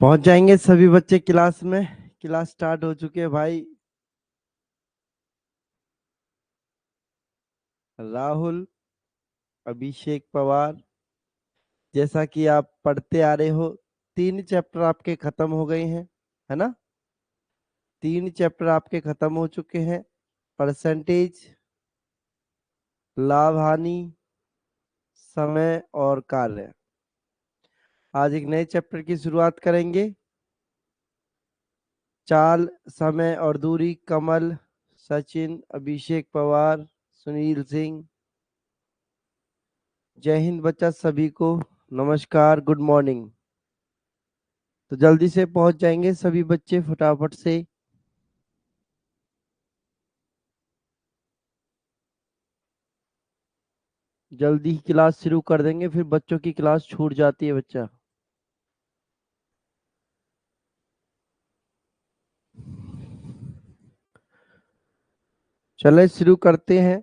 पहुंच जाएंगे सभी बच्चे क्लास में। क्लास स्टार्ट हो चुके हैं भाई। राहुल, अभिषेक पवार, जैसा कि आप पढ़ते आ रहे हो, 3 चैप्टर आपके खत्म हो गए हैं, है ना। 3 चैप्टर आपके खत्म हो चुके हैं। परसेंटेज, लाभ हानि, समय और कार्य। आज एक नए चैप्टर की शुरुआत करेंगे। चाल, समय और दूरी, कमल, सचिन, अभिषेक पवार, सुनील सिंह। जय हिंद बच्चा सभी को। नमस्कार, गुड मॉर्निंग। तो जल्दी से पहुंच जाएंगे सभी बच्चे फटाफट से। जल्दी ही क्लास शुरू कर देंगे, फिर बच्चों की क्लास छूट जाती है बच्चा। चले शुरू करते हैं।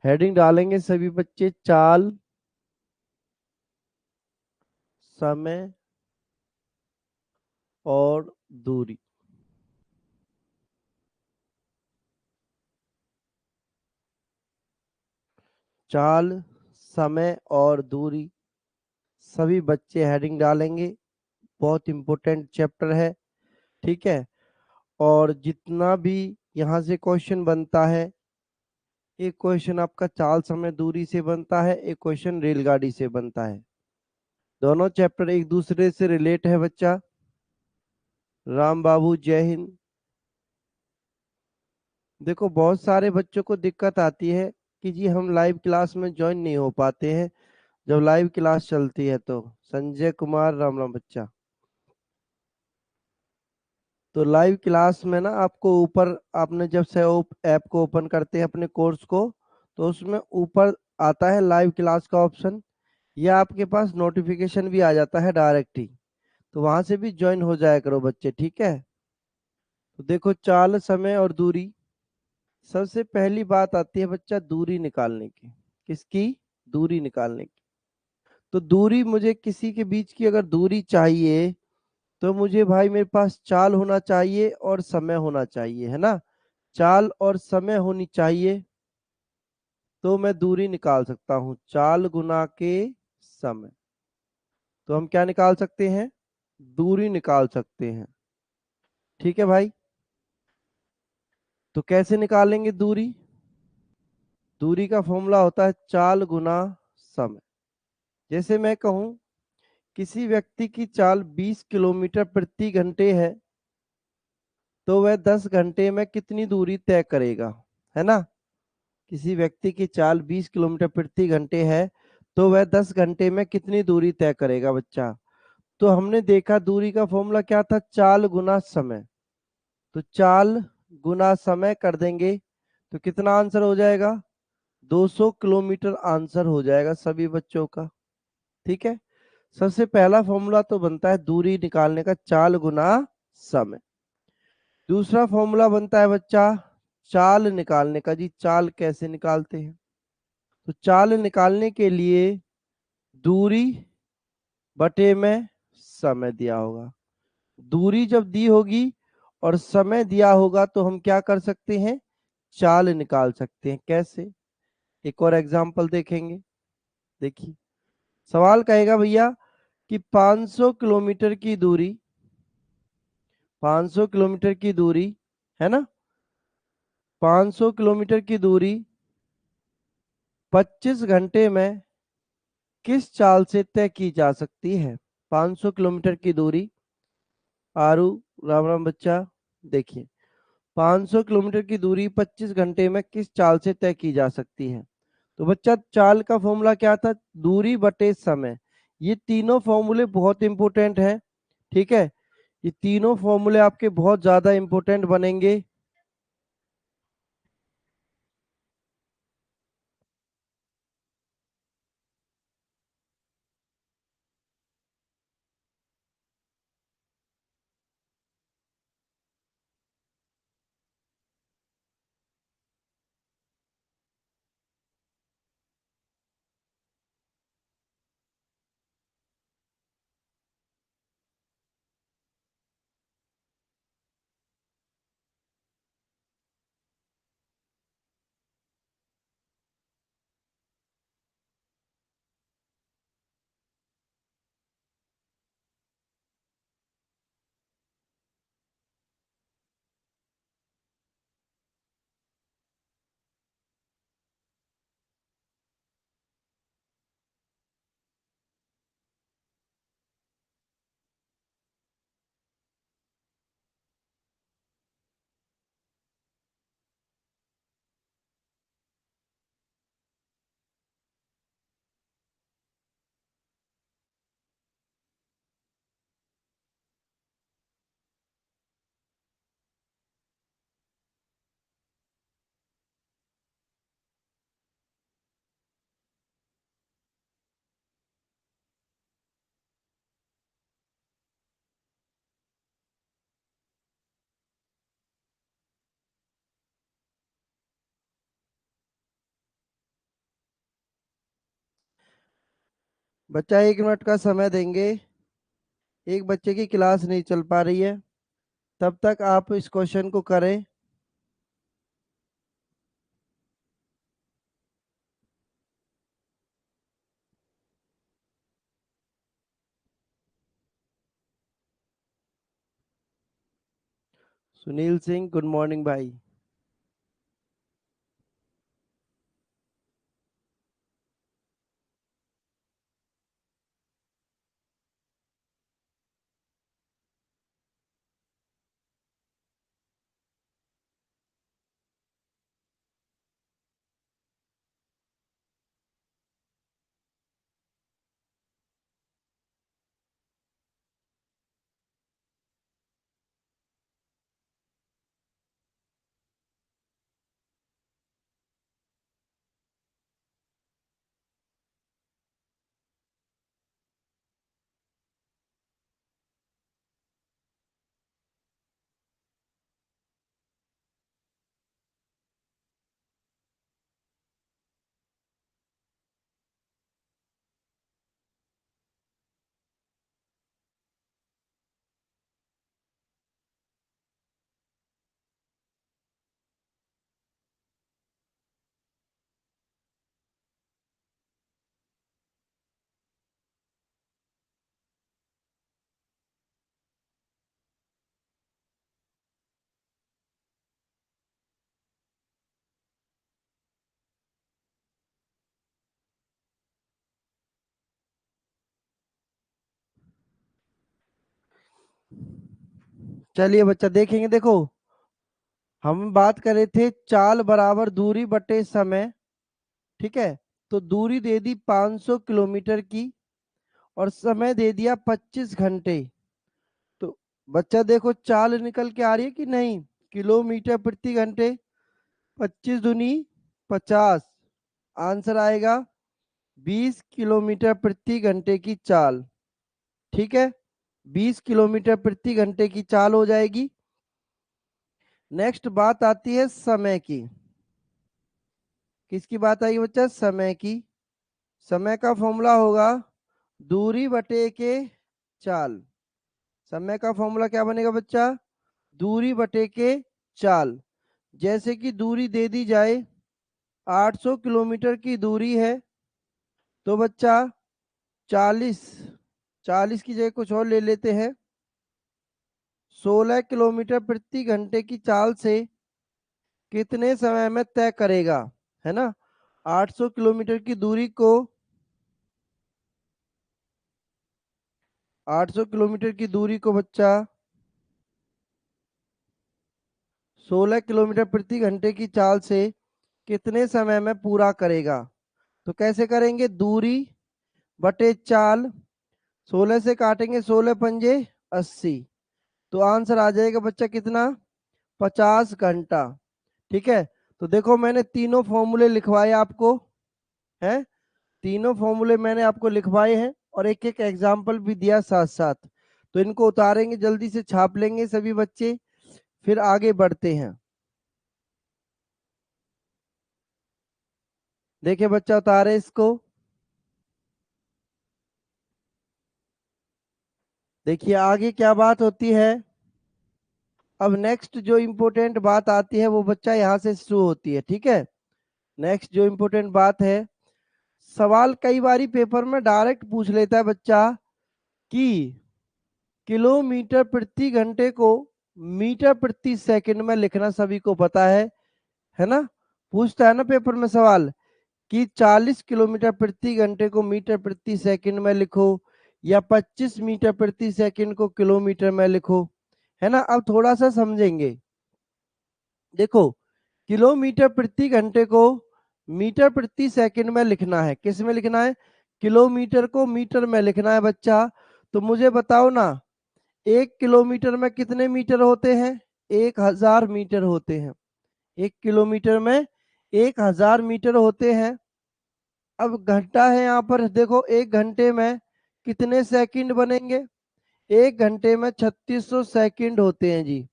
हेडिंग डालेंगे सभी बच्चे, चाल, समय और दूरी। चाल, समय और दूरी, सभी बच्चे हेडिंग डालेंगे। बहुत इंपॉर्टेंट चैप्टर है, ठीक है। और जितना भी यहाँ से क्वेश्चन बनता है, एक क्वेश्चन आपका चाल समय दूरी से बनता है, एक क्वेश्चन रेलगाड़ी से बनता है। दोनों चैप्टर एक दूसरे से रिलेट है बच्चा। राम बाबू, जय हिंद। देखो, बहुत सारे बच्चों को दिक्कत आती है कि जी हम लाइव क्लास में ज्वाइन नहीं हो पाते हैं जब लाइव क्लास चलती है। तो संजय कुमार, राम राम बच्चा। तो लाइव क्लास में ना आपको ऊपर, आपने जब से ऐप को ओपन करते हैं अपने कोर्स को, तो उसमें ऊपर आता है लाइव क्लास का ऑप्शन, या आपके पास नोटिफिकेशन भी आ जाता है डायरेक्ट ही। तो वहां से भी ज्वाइन हो जाया करो बच्चे, ठीक है। तो देखो, चाल, समय और दूरी। सबसे पहली बात आती है बच्चा दूरी निकालने की। किसकी? दूरी निकालने की। तो दूरी, मुझे किसी के बीच की अगर दूरी चाहिए तो मुझे भाई मेरे पास चाल होना चाहिए और समय होना चाहिए, है ना। चाल और समय होनी चाहिए तो मैं दूरी निकाल सकता हूं। चाल गुना के समय, तो हम क्या निकाल सकते हैं? दूरी निकाल सकते हैं, ठीक है भाई। तो कैसे निकालेंगे दूरी? दूरी का फॉर्मूला होता है चाल गुना समय। जैसे मैं कहूं किसी व्यक्ति की चाल 20 किलोमीटर प्रति घंटे है, तो वह 10 घंटे में कितनी दूरी तय करेगा, है ना। किसी व्यक्ति की चाल 20 किलोमीटर प्रति घंटे है, तो वह 10 घंटे में कितनी दूरी तय करेगा बच्चा। तो हमने देखा दूरी का फॉर्मूला क्या था, चाल गुना समय। तो चाल गुना समय कर देंगे तो कितना आंसर हो जाएगा? 200 किलोमीटर आंसर हो जाएगा सभी बच्चों का, ठीक है। सबसे पहला फॉर्मूला तो बनता है दूरी निकालने का, चाल गुना समय। दूसरा फॉर्मूला बनता है बच्चा चाल निकालने का। जी चाल कैसे निकालते हैं? तो चाल निकालने के लिए दूरी बटे में समय दिया होगा। दूरी जब दी होगी और समय दिया होगा तो हम क्या कर सकते हैं? चाल निकाल सकते हैं। कैसे? एक और एग्जांपल देखेंगे। देखिए, सवाल कहेगा भैया कि 500 किलोमीटर की दूरी, 500 किलोमीटर की दूरी, है ना। 500 किलोमीटर की दूरी 25 घंटे में किस चाल से तय की जा सकती है? 500 किलोमीटर की दूरी, आरू, राम राम बच्चा। देखिए, 500 किलोमीटर की दूरी 25 घंटे में किस चाल से तय की जा सकती है? तो बच्चा चाल का फॉर्मूला क्या था? दूरी बटे समय। ये तीनों फॉर्मूले बहुत इंपॉर्टेंट हैं, ठीक है। ये तीनों फॉर्मूले आपके बहुत ज्यादा इंपॉर्टेंट बनेंगे। बच्चा 1 मिनट का समय देंगे। एक बच्चे की क्लास नहीं चल पा रही है, तब तक आप इस क्वेश्चन को करें। सुनील सिंह, गुड मॉर्निंग भाई। चलिए बच्चा देखेंगे, देखो हम बात कर रहे थे चाल बराबर दूरी बटे समय। ठीक है, तो दूरी दे दी 500 किलोमीटर की और समय दे दिया 25 घंटे। तो बच्चा देखो चाल निकल के आ रही है कि नहीं, किलोमीटर प्रति घंटे। 25 दूनी 50, आंसर आएगा 20 किलोमीटर प्रति घंटे की चाल। ठीक है, 20 किलोमीटर प्रति घंटे की चाल हो जाएगी। नेक्स्ट बात आती है समय की। किसकी बात आई बच्चा, समय की। समय का फॉर्मूला होगा दूरी बटे के चाल। समय का फॉर्मूला क्या बनेगा बच्चा, दूरी बटे के चाल। जैसे कि दूरी दे दी जाए 800 किलोमीटर की दूरी है, तो बच्चा 40 40 की जगह कुछ और ले लेते हैं। 16 किलोमीटर प्रति घंटे की चाल से कितने समय में तय करेगा, है ना। 800 किलोमीटर की दूरी को 800 किलोमीटर की दूरी को बच्चा 16 किलोमीटर प्रति घंटे की चाल से कितने समय में पूरा करेगा। तो कैसे करेंगे, दूरी बटे चाल, 16 से काटेंगे 16 पंजे 80, तो आंसर आ जाएगा बच्चा कितना, 50 घंटा। ठीक है, तो देखो मैंने तीनों फॉर्मूले लिखवाए आपको, हैं तीनों फॉर्मूले मैंने आपको लिखवाए हैं और एक एक एग्जाम्पल भी दिया साथ साथ। तो इनको उतारेंगे, जल्दी से छाप लेंगे सभी बच्चे, फिर आगे बढ़ते हैं। देखिए बच्चा उतारे इसको। देखिए आगे क्या बात होती है। अब नेक्स्ट जो इम्पोर्टेंट बात आती है वो बच्चा यहाँ से शुरू होती है। ठीक है, नेक्स्ट जो इम्पोर्टेंट बात है, सवाल कई बारी पेपर में डायरेक्ट पूछ लेता है बच्चा कि किलोमीटर प्रति घंटे को मीटर प्रति सेकंड में लिखना सभी को पता है ना। पूछता है ना पेपर में सवाल कि 40 किलोमीटर प्रति घंटे को मीटर प्रति सेकंड में लिखो या 25 मीटर प्रति सेकंड को किलोमीटर में लिखो, है ना। अब थोड़ा सा समझेंगे। देखो किलोमीटर प्रति घंटे को मीटर प्रति सेकंड में लिखना है, किस में लिखना है, किलोमीटर को मीटर में लिखना है बच्चा। तो मुझे बताओ ना, 1 किलोमीटर में कितने मीटर होते हैं, 1000 मीटर होते हैं। 1 किलोमीटर में 1000 मीटर होते हैं। अब घंटा है यहाँ पर, देखो 1 घंटे में कितने सेकंड बनेंगे, 1 घंटे में 3600 सेकंड होते हैं जी।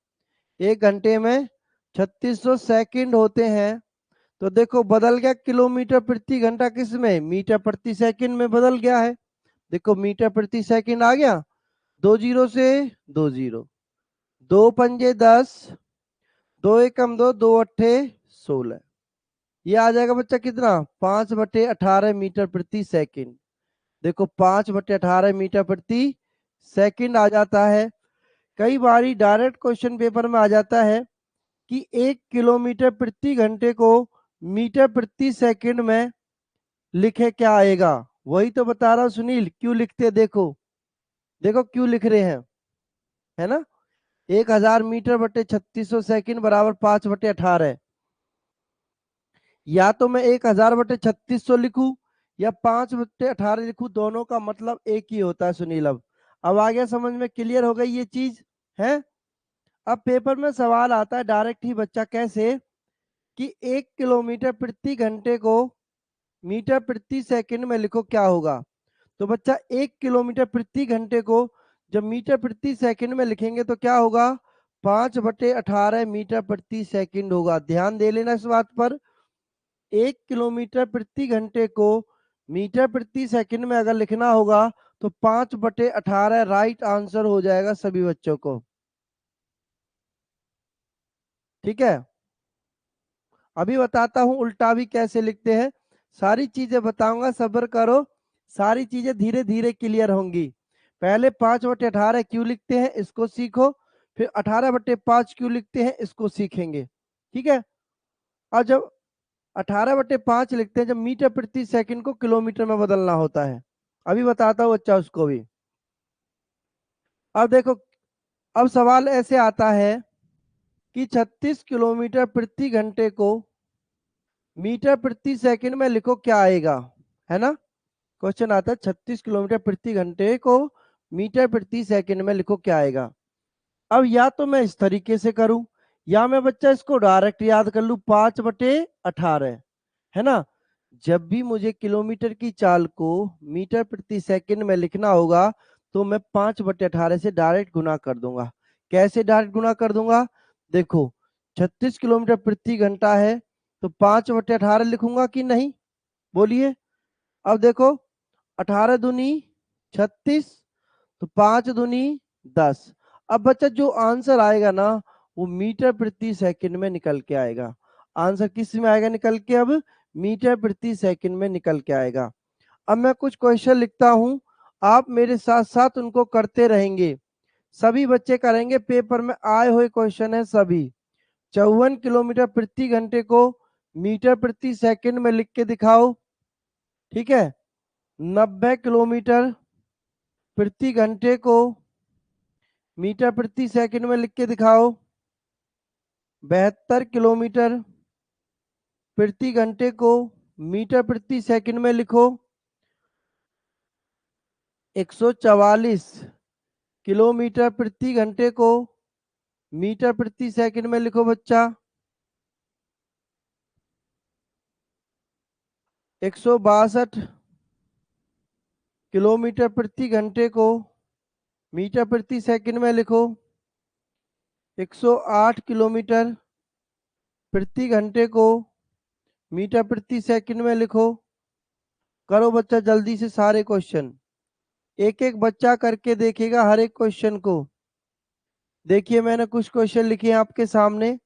1 घंटे में 3600 सेकंड होते हैं। तो देखो बदल गया किलोमीटर प्रति घंटा किस में, मीटर प्रति सेकंड में बदल गया है। देखो मीटर प्रति सेकंड आ गया, 2 जीरो से 2 जीरो, 2 पंजे 10, 2 एकम 2, 2 अट्ठे 16, ये आ जाएगा बच्चा कितना, 5/18 मीटर प्रति सेकंड। देखो 5/18 मीटर प्रति सेकंड आ जाता है। कई बारी डायरेक्ट क्वेश्चन पेपर में आ जाता है कि 1 किलोमीटर प्रति घंटे को मीटर प्रति सेकंड में लिखे, क्या आएगा? वही तो बता रहा हूं सुनील, क्यों लिखते, देखो देखो क्यों लिख रहे हैं, है ना। 1000 मीटर बटे 3600 सेकंड बराबर 5/18। या तो मैं 1000 बटे 3600 लिखूं या 5/18 लिखूं, दोनों का मतलब एक ही होता है सुनील। अब आ गया समझ में, क्लियर हो गई ये चीज है। अब पेपर में सवाल आता है डायरेक्ट ही बच्चा, कैसे कि 1 किलोमीटर प्रति घंटे को मीटर प्रति सेकंड में लिखो, क्या होगा? तो बच्चा 1 किलोमीटर प्रति घंटे को जब मीटर प्रति सेकंड में लिखेंगे तो क्या होगा, 5/18 मीटर प्रति सेकंड होगा। ध्यान दे लेना इस बात पर। 1 किलोमीटर प्रति घंटे को मीटर प्रति सेकंड में अगर लिखना होगा तो 5/18 राइट आंसर हो जाएगा सभी बच्चों को। ठीक है, अभी बताता हूं उल्टा भी कैसे लिखते हैं, सारी चीजें बताऊंगा, सब्र करो, सारी चीजें धीरे धीरे क्लियर होंगी। पहले 5/18 क्यों लिखते हैं इसको सीखो, फिर 18/5 क्यों लिखते हैं इसको सीखेंगे। ठीक है, और जब 18/5 लिखते हैं जब मीटर प्रति सेकंड को किलोमीटर में बदलना होता है, अभी बताता हूँ बच्चा उसको भी। अब देखो, अब सवाल ऐसे आता है कि 36 किलोमीटर प्रति घंटे को मीटर प्रति सेकंड में लिखो, क्या आएगा, है ना। क्वेश्चन आता है 36 किलोमीटर प्रति घंटे को मीटर प्रति सेकंड में लिखो, क्या आएगा। अब या तो मैं इस तरीके से करूं या मैं बच्चा इसको डायरेक्ट याद कर लूं, 5/18, है ना। जब भी मुझे किलोमीटर की चाल को मीटर प्रति सेकंड में लिखना होगा तो मैं 5/18 से डायरेक्ट गुना कर दूंगा। कैसे डायरेक्ट गुना कर दूंगा, देखो 36 किलोमीटर प्रति घंटा है तो 5/18 लिखूंगा कि नहीं, बोलिए। अब देखो 18 दूनी 36, तो 5 दूनी 10। अब बच्चा जो आंसर आएगा ना वो मीटर प्रति सेकंड में निकल के आएगा। आंसर किस में आएगा निकल के, अब मीटर प्रति सेकंड में निकल के आएगा। अब मैं कुछ क्वेश्चन लिखता हूं, आप मेरे साथ साथ उनको करते रहेंगे, सभी बच्चे करेंगे, पेपर में आए हुए क्वेश्चन है सभी। 54 किलोमीटर प्रति घंटे को मीटर प्रति सेकंड में लिख के दिखाओ। ठीक है, 90 किलोमीटर प्रति घंटे को मीटर प्रति सेकंड में लिख के दिखाओ। 72 किलोमीटर प्रति घंटे को मीटर प्रति सेकंड में लिखो। 144 किलोमीटर प्रति घंटे को मीटर प्रति सेकंड में लिखो बच्चा। 162 किलोमीटर प्रति घंटे को मीटर प्रति सेकंड में लिखो। 108 किलोमीटर प्रति घंटे को मीटर प्रति सेकंड में लिखो। करो बच्चा जल्दी से सारे क्वेश्चन, एक एक बच्चा करके देखेगा हर एक क्वेश्चन को। देखिए मैंने कुछ क्वेश्चन लिखे हैं आपके सामने,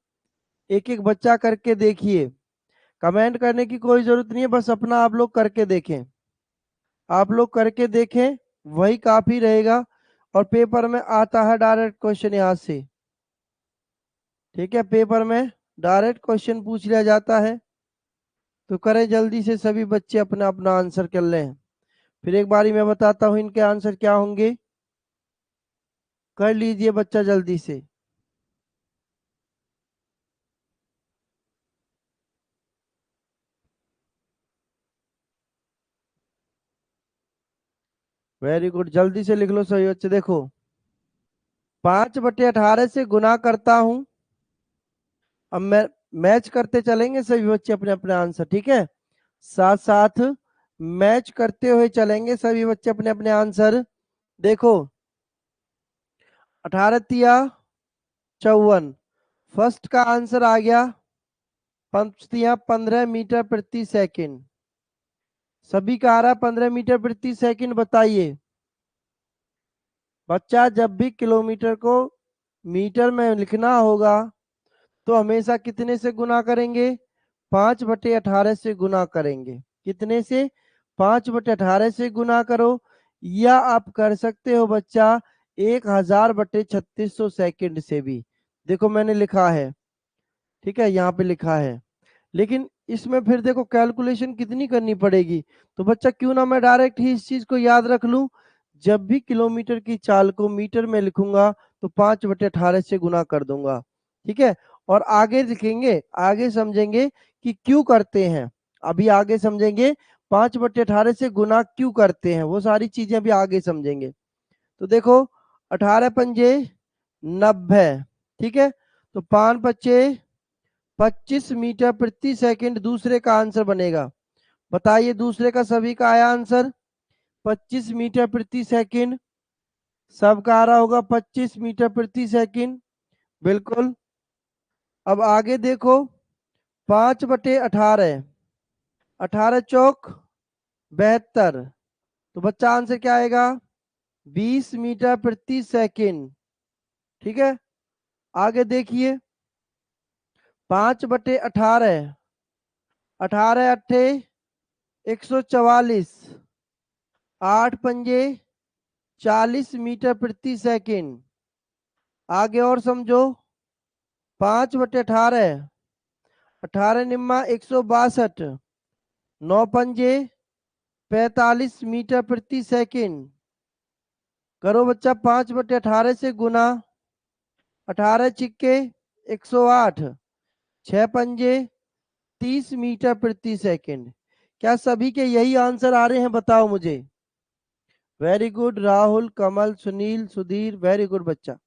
एक एक बच्चा करके देखिए। कमेंट करने की कोई जरूरत नहीं है, बस अपना आप लोग करके देखें, आप लोग करके देखें वही काफी रहेगा। और पेपर में आता है डायरेक्ट क्वेश्चन यहाँ से, ठीक है, पेपर में डायरेक्ट क्वेश्चन पूछ लिया जाता है। तो करें जल्दी से सभी बच्चे अपना अपना आंसर कर लें। फिर एक बारी मैं बताता हूँ इनके आंसर क्या होंगे, कर लीजिए बच्चा जल्दी से। वेरी गुड, जल्दी से लिख लो सभी बच्चे। देखो 5/18 से गुना करता हूं, अब मैं मैच करते चलेंगे सभी बच्चे अपने अपने आंसर, ठीक है, साथ साथ मैच करते हुए चलेंगे सभी बच्चे अपने अपने आंसर। देखो 18 तिया 54, फर्स्ट का आंसर आ गया 5 तिया 15 मीटर प्रति सेकंड। सभी का आ रहा है 15 मीटर प्रति सेकंड। बताइए बच्चा, जब भी किलोमीटर को मीटर में लिखना होगा तो हमेशा कितने से गुना करेंगे? 5/18 से गुना करेंगे। कितने से? 5/18 से गुना करो, या आप कर सकते हो बच्चा 1000/3600 सेकंड से भी। देखो मैंने लिखा है, ठीक है, यहाँ पे लिखा है, लेकिन इसमें फिर देखो कैलकुलेशन कितनी करनी पड़ेगी। तो बच्चा क्यों ना मैं डायरेक्ट ही इस चीज को याद रख लूं, जब भी किलोमीटर की चाल को मीटर में लिखूंगा तो 5/18 से गुना कर दूंगा। ठीक है, और आगे लिखेंगे, आगे समझेंगे कि क्यों करते हैं। अभी आगे समझेंगे 5/18 से गुना क्यों करते हैं, वो सारी चीजें अभी आगे समझेंगे। तो देखो 18×5 90, ठीक है, तो 5×5 25 मीटर प्रति सेकंड दूसरे का आंसर बनेगा। बताइए दूसरे का सभी का आया आंसर 25 मीटर प्रति सेकंड। सबका आ रहा होगा 25 मीटर प्रति सेकंड, बिल्कुल। अब आगे देखो 5/18, 18×4 = 72, तो बच्चा आंसर क्या आएगा? 20 मीटर प्रति सेकंड। ठीक है, आगे देखिए 5/18, 18×8 144, 8×5 40 मीटर प्रति सेकंड। आगे और समझो 5/18, 18×9 162, 9×5 45 मीटर प्रति सेकंड। करो बच्चा 5/18 से गुना, 18×6 108, 6×5 30 मीटर प्रति सेकंड। क्या सभी के यही आंसर आ रहे हैं? बताओ मुझे। वेरी गुड राहुल, कमल, सुनील, सुधीर, वेरी गुड बच्चा।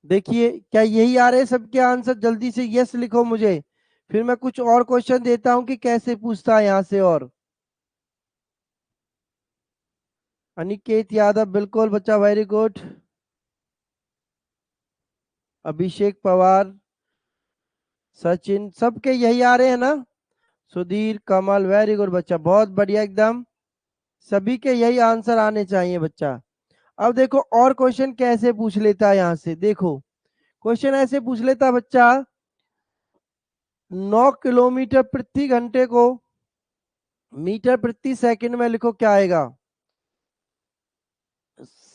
देखिए क्या यही आ रहे हैं सबके आंसर? जल्दी से यस लिखो मुझे, फिर मैं कुछ और क्वेश्चन देता हूं कि कैसे पूछता है यहां से। और अनिकेत यादव, बिल्कुल बच्चा, वेरी गुड। अभिषेक पवार, सचिन, सबके यही आ रहे हैं ना? सुधीर, कमल, वेरी गुड बच्चा, बहुत बढ़िया एकदम। सभी के यही आंसर आने चाहिए बच्चा। अब देखो और क्वेश्चन कैसे पूछ लेता है यहां से। देखो क्वेश्चन ऐसे पूछ लेता है बच्चा, 9 किलोमीटर प्रति घंटे को मीटर प्रति सेकंड में लिखो, क्या आएगा?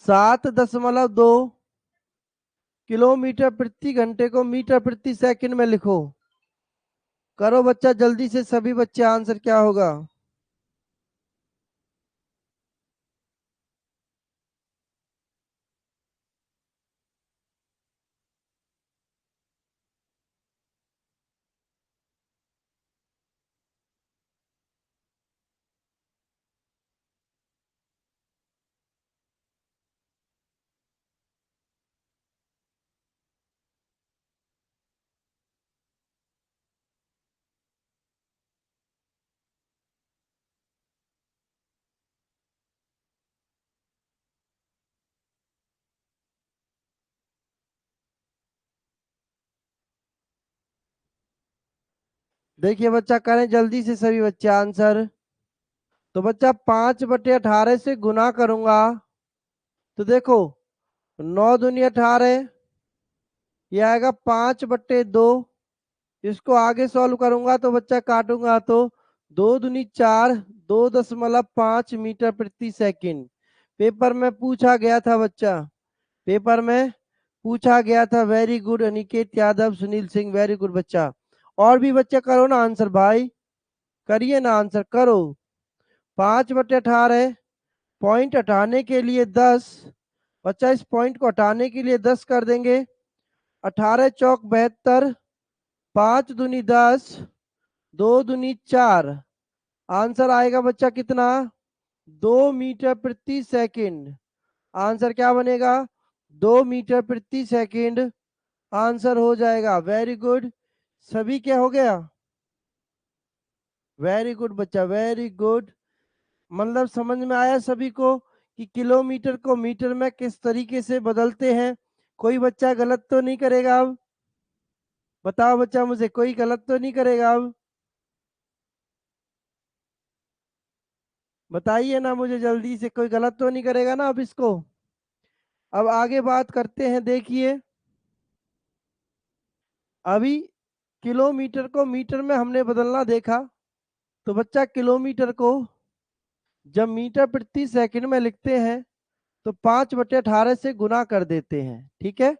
7.2 किलोमीटर प्रति घंटे को मीटर प्रति सेकंड में लिखो। करो बच्चा जल्दी से सभी बच्चे, आंसर क्या होगा? देखिए बच्चा, करें जल्दी से सभी बच्चे आंसर। तो बच्चा 5/18 से गुना करूंगा तो देखो 9×2 = 18, ये आएगा 5/2। इसको आगे सॉल्व करूंगा तो बच्चा काटूंगा तो 2×4, 2.5 मीटर प्रति सेकंड। पेपर में पूछा गया था बच्चा, पेपर में पूछा गया था। Very good Aniket Yadav, Sunil Singh, very good बच्चा। और भी बच्चे करो ना आंसर भाई, करिए ना आंसर, करो। 5/18, पॉइंट हटाने के लिए 10, बच्चा इस पॉइंट को हटाने के लिए 10 कर देंगे। 18×4 = 72, 5×10, 2×4, आंसर आएगा बच्चा कितना? 2 मीटर प्रति सेकंड। आंसर क्या बनेगा? 2 मीटर प्रति सेकंड आंसर हो जाएगा। वेरी गुड, सभी क्या हो गया? वेरी गुड बच्चा, वेरी गुड। मतलब समझ में आया सभी को कि किलोमीटर को मीटर में किस तरीके से बदलते हैं। कोई बच्चा गलत तो नहीं करेगा अब? बताओ बच्चा मुझे, कोई गलत तो नहीं करेगा अब? बताइए ना मुझे जल्दी से, कोई गलत तो नहीं करेगा ना अब इसको। अब आगे बात करते हैं, देखिए अभी किलोमीटर को मीटर में हमने बदलना देखा, तो बच्चा किलोमीटर को जब मीटर प्रति सेकंड में लिखते हैं तो 5/18 से गुना कर देते हैं, ठीक है।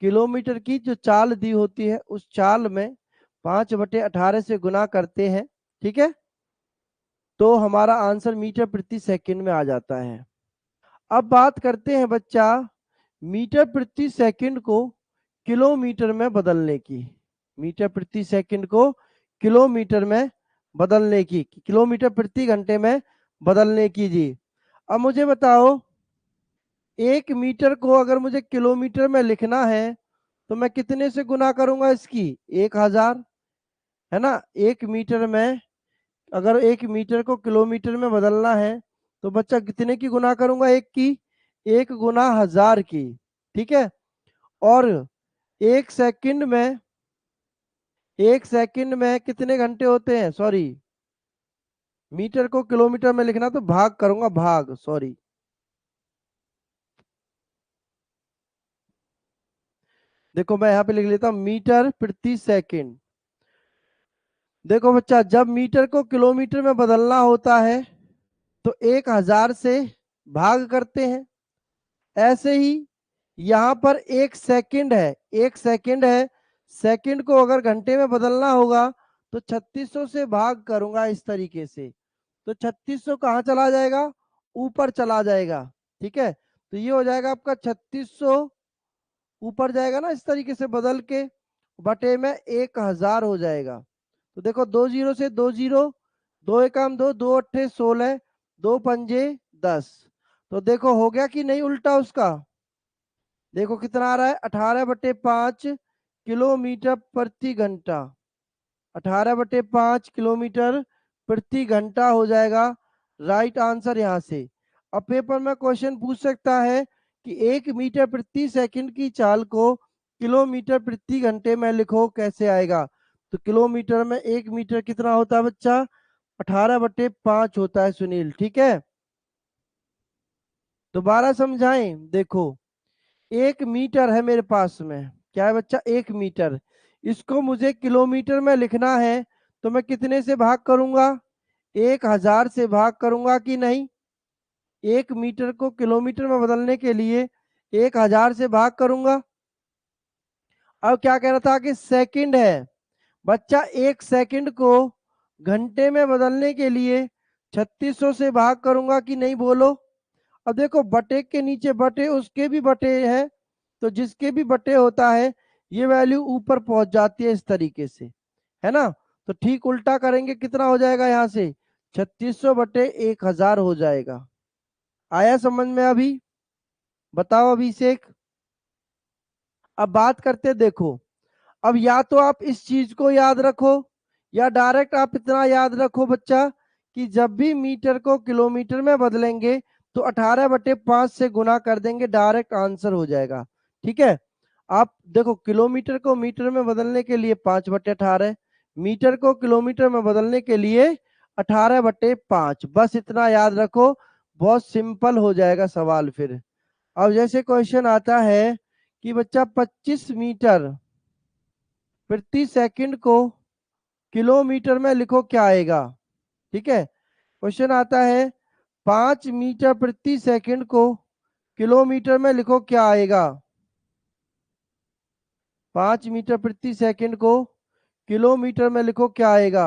किलोमीटर की जो चाल दी होती है उस चाल में 5/18 से गुना करते हैं, ठीक है, तो हमारा आंसर मीटर प्रति सेकंड में आ जाता है। अब बात करते हैं बच्चा मीटर प्रति सेकंड को किलोमीटर में बदलने की। मीटर प्रति सेकंड को किलोमीटर में बदलने की, किलोमीटर प्रति घंटे में बदलने की जी। अब मुझे बताओ 1 मीटर को अगर मुझे किलोमीटर में लिखना है तो मैं कितने से गुना करूंगा इसकी, 1000, है ना। 1 मीटर में अगर 1 मीटर को किलोमीटर में बदलना है तो बच्चा कितने की गुना करूंगा, एक की, 1 गुना 1000 की, ठीक है। और एक सेकंड में, 1 सेकंड में कितने घंटे होते हैं, सॉरी, मीटर को किलोमीटर में लिखना तो भाग करूंगा, भाग, सॉरी। देखो मैं यहाँ पे लिख लेता हूँ मीटर प्रति सेकंड। देखो बच्चा जब मीटर को किलोमीटर में बदलना होता है तो 1000 से भाग करते हैं। ऐसे ही यहाँ पर 1 सेकंड है, 1 सेकंड है, सेकंड को अगर घंटे में बदलना होगा तो 3600 से भाग करूंगा इस तरीके से, तो 3600 कहाँ चला जाएगा, ऊपर चला जाएगा, ठीक है। तो ये हो जाएगा आपका 3600 ऊपर जाएगा ना इस तरीके से बदल के, बटे में 1000 हो जाएगा। तो देखो 20 से 20, 2 एकम 2, 2 अट्ठे 16, 2 पंजे 10। तो देखो हो गया कि नहीं उल्टा उसका, देखो कितना आ रहा है, 18/5 किलोमीटर प्रति घंटा, 18/5 किलोमीटर प्रति घंटा हो जाएगा राइट आंसर यहाँ से। अब पेपर में क्वेश्चन पूछ सकता है कि 1 मीटर प्रति सेकंड की चाल को किलोमीटर प्रति घंटे में लिखो, कैसे आएगा। तो किलोमीटर में 1 मीटर कितना होता है बच्चा, 18/5 होता है सुनील, ठीक है। दोबारा समझाएं, देखो 1 मीटर है मेरे पास में, क्या है बच्चा, 1 मीटर, इसको मुझे किलोमीटर में लिखना है तो मैं कितने से भाग करूंगा, 1000 से भाग करूंगा कि नहीं। 1 मीटर को किलोमीटर में बदलने के लिए 1000 से भाग करूंगा। अब क्या कह रहा था कि सेकंड है, बच्चा 1 सेकंड को घंटे में बदलने के लिए 3600 से भाग करूंगा कि नहीं, बोलो। अब देखो बटे के नीचे बटे, उसके भी बटे है, तो जिसके भी बटे होता है ये वैल्यू ऊपर पहुंच जाती है इस तरीके से, है ना। तो ठीक उल्टा करेंगे, कितना हो जाएगा यहाँ से, 3600/1000 हो जाएगा। आया समझ में अभी, बताओ अभिषेक। अब बात करते, देखो अब या तो आप इस चीज को याद रखो या डायरेक्ट आप इतना याद रखो बच्चा कि जब भी मीटर को किलोमीटर में बदलेंगे तो 18/5 से गुना कर देंगे, डायरेक्ट आंसर हो जाएगा, ठीक है। आप देखो किलोमीटर को मीटर में बदलने के लिए 5/18, मीटर को किलोमीटर में बदलने के लिए 18/5, बस इतना याद रखो, बहुत सिंपल हो जाएगा सवाल फिर। अब जैसे क्वेश्चन आता है कि बच्चा 25 मीटर प्रति सेकंड को किलोमीटर में लिखो, क्या आएगा, ठीक है। क्वेश्चन आता है 5 मीटर प्रति सेकंड को किलोमीटर में लिखो, क्या आएगा। 5 मीटर प्रति सेकंड को किलोमीटर में लिखो, क्या आएगा।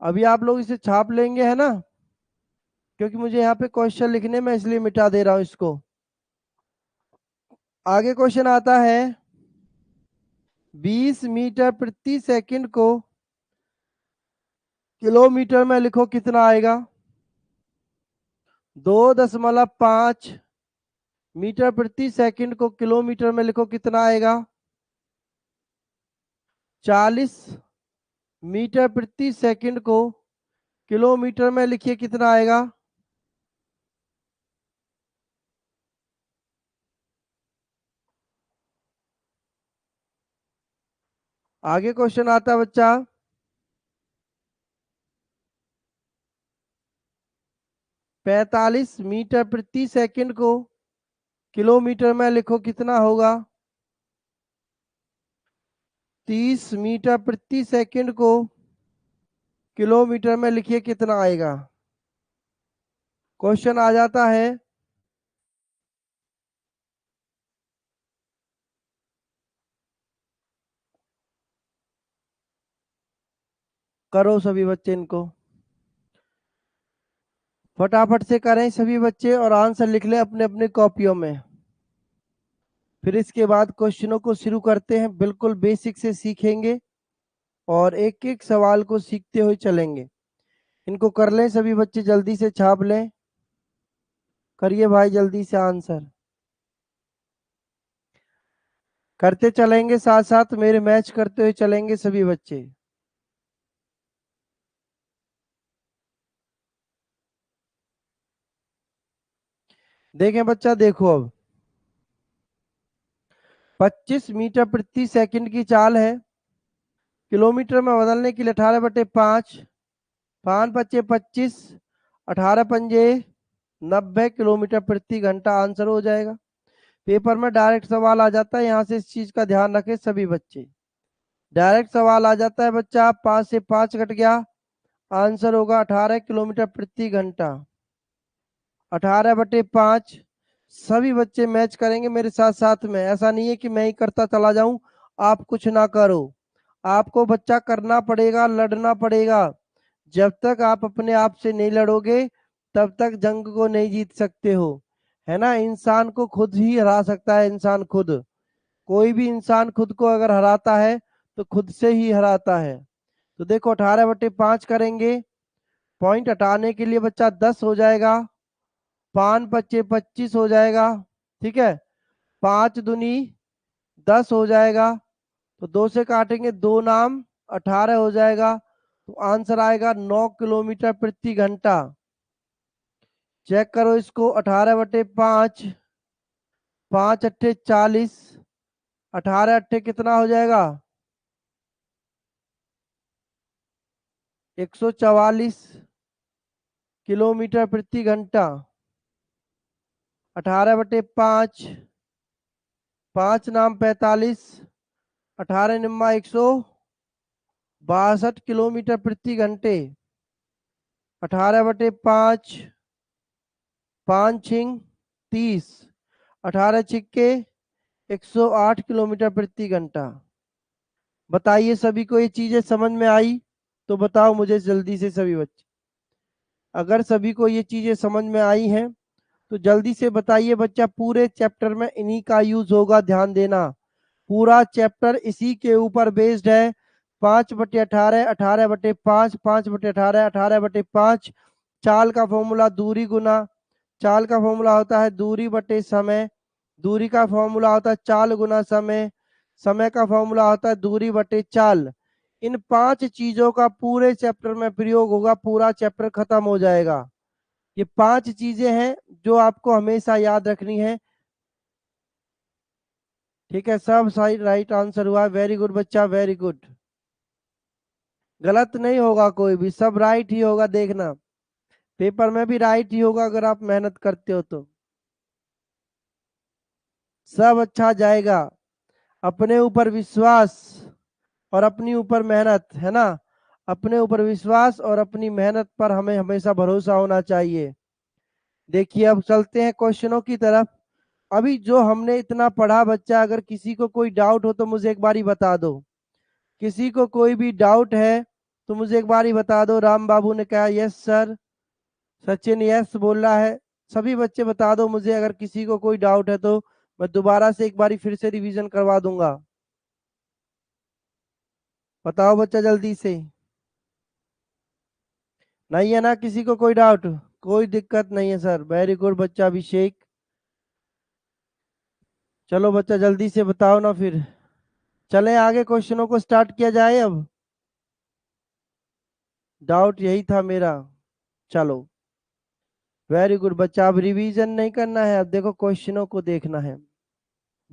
अभी आप लोग इसे छाप लेंगे, है ना, क्योंकि मुझे यहाँ पे क्वेश्चन लिखने में, इसलिए मिटा दे रहा हूं इसको। आगे क्वेश्चन आता है 20 मीटर प्रति सेकंड को किलोमीटर में लिखो, कितना आएगा। 2.5 मीटर प्रति सेकंड को किलोमीटर में लिखो, कितना आएगा। 40 मीटर प्रति सेकंड को किलोमीटर में लिखिए, कितना आएगा। आगे क्वेश्चन आता है बच्चा 45 मीटर प्रति सेकंड को किलोमीटर में लिखो कितना होगा। 30 मीटर प्रति सेकंड को किलोमीटर में लिखिए कितना आएगा। क्वेश्चन आ जाता है, करो सभी बच्चे, इनको फटाफट से करें सभी बच्चे और आंसर लिख लें अपने अपने कॉपियों में। फिर इसके बाद क्वेश्चनों को शुरू करते हैं, बिल्कुल बेसिक से सीखेंगे और एक एक सवाल को सीखते हुए चलेंगे। इनको कर लें सभी बच्चे, जल्दी से छाप लें, करिए भाई जल्दी से आंसर करते चलेंगे, साथ साथ मेरे मैच करते हुए चलेंगे सभी बच्चे। देखें बच्चा, देखो अब 25 मीटर प्रति सेकंड की चाल है, किलोमीटर में बदलने के लिए 18/5, 5 पच्चे 25, 18 पंजे 90 किलोमीटर प्रति घंटा आंसर हो जाएगा। पेपर में डायरेक्ट सवाल आ जाता है, यहाँ से इस चीज का ध्यान रखें सभी बच्चे। डायरेक्ट सवाल आ जाता है बच्चा, 5 से 5 कट गया, आंसर होगा 18 किलोमीटर प्रति घंटा। 18/5 सभी बच्चे मैच करेंगे मेरे साथ साथ में। ऐसा नहीं है कि मैं ही करता चला जाऊं, आप कुछ ना करो, आपको बच्चा करना पड़ेगा, लड़ना पड़ेगा। जब तक आप अपने आप से नहीं लड़ोगे तब तक जंग को नहीं जीत सकते हो, है ना। इंसान को खुद ही हरा सकता है इंसान खुद। कोई भी इंसान खुद को अगर हराता है तो खुद से ही हराता है। तो देखो 18/5 करेंगे, पॉइंट हटाने के लिए बच्चा 10 हो जाएगा, 5 पच्चे 25 हो जाएगा, ठीक है। 5 दूनी 10 हो जाएगा, तो 2 से काटेंगे, 2 नाम 18 हो जाएगा, तो आंसर आएगा 9 किलोमीटर प्रति घंटा। चेक करो इसको, 18/5, 5 अट्ठे 40, 18 अट्ठे कितना हो जाएगा, 144 किलोमीटर प्रति घंटा। 18/5, 5 नाम 45, 18 निम्मा 162 किलोमीटर प्रति घंटे। 18/5, 5 छिंग 30, 18 छिक्के 108 किलोमीटर प्रति घंटा। बताइए सभी को ये चीजें समझ में आई? तो बताओ मुझे जल्दी से सभी बच्चे, अगर सभी को ये चीजें समझ में आई हैं तो जल्दी से बताइए बच्चा। पूरे चैप्टर में इन्हीं का यूज होगा, ध्यान देना, पूरा चैप्टर इसी के ऊपर बेस्ड है। 5/18, 18/5, 5/18, 18/5। चाल का फॉर्मूला दूरी गुना, चाल का फॉर्मूला होता है दूरी बटे समय, दूरी का फॉर्मूला होता है चाल गुना समय, समय का फॉर्मूला होता है दूरी बटे चाल। इन 5 चीजों का पूरे चैप्टर में प्रयोग होगा, पूरा चैप्टर खत्म हो जाएगा। ये 5 चीजें हैं जो आपको हमेशा याद रखनी है, ठीक है। सब सही राइट आंसर हुआ, वेरी गुड बच्चा, वेरी गुड। गलत नहीं होगा कोई भी, सब राइट ही होगा, देखना पेपर में भी राइट ही होगा अगर आप मेहनत करते हो तो सब अच्छा जाएगा। अपने ऊपर विश्वास और अपनी ऊपर मेहनत, है ना। अपने ऊपर विश्वास और अपनी मेहनत पर हमें हमेशा भरोसा होना चाहिए। देखिए अब चलते हैं क्वेश्चनों की तरफ। अभी जो हमने इतना पढ़ा बच्चा, अगर किसी को कोई डाउट हो तो मुझे एक बारी बता दो। किसी को कोई भी डाउट है तो मुझे एक बारी बता दो। राम बाबू ने कहा यस सर, सचिन यस बोल रहा है। सभी बच्चे बता दो मुझे, अगर किसी को कोई डाउट है तो मैं दोबारा से एक बारी फिर से रिवीजन करवा दूंगा। बताओ बच्चा जल्दी से। नहीं है ना किसी को कोई डाउट? कोई दिक्कत नहीं है सर, वेरी गुड बच्चा अभिषेक। चलो बच्चा जल्दी से बताओ ना, फिर चले आगे, क्वेश्चनों को स्टार्ट किया जाए अब। डाउट यही था मेरा। चलो वेरी गुड बच्चा, अब रिवीजन नहीं करना है, अब देखो क्वेश्चनों को देखना है।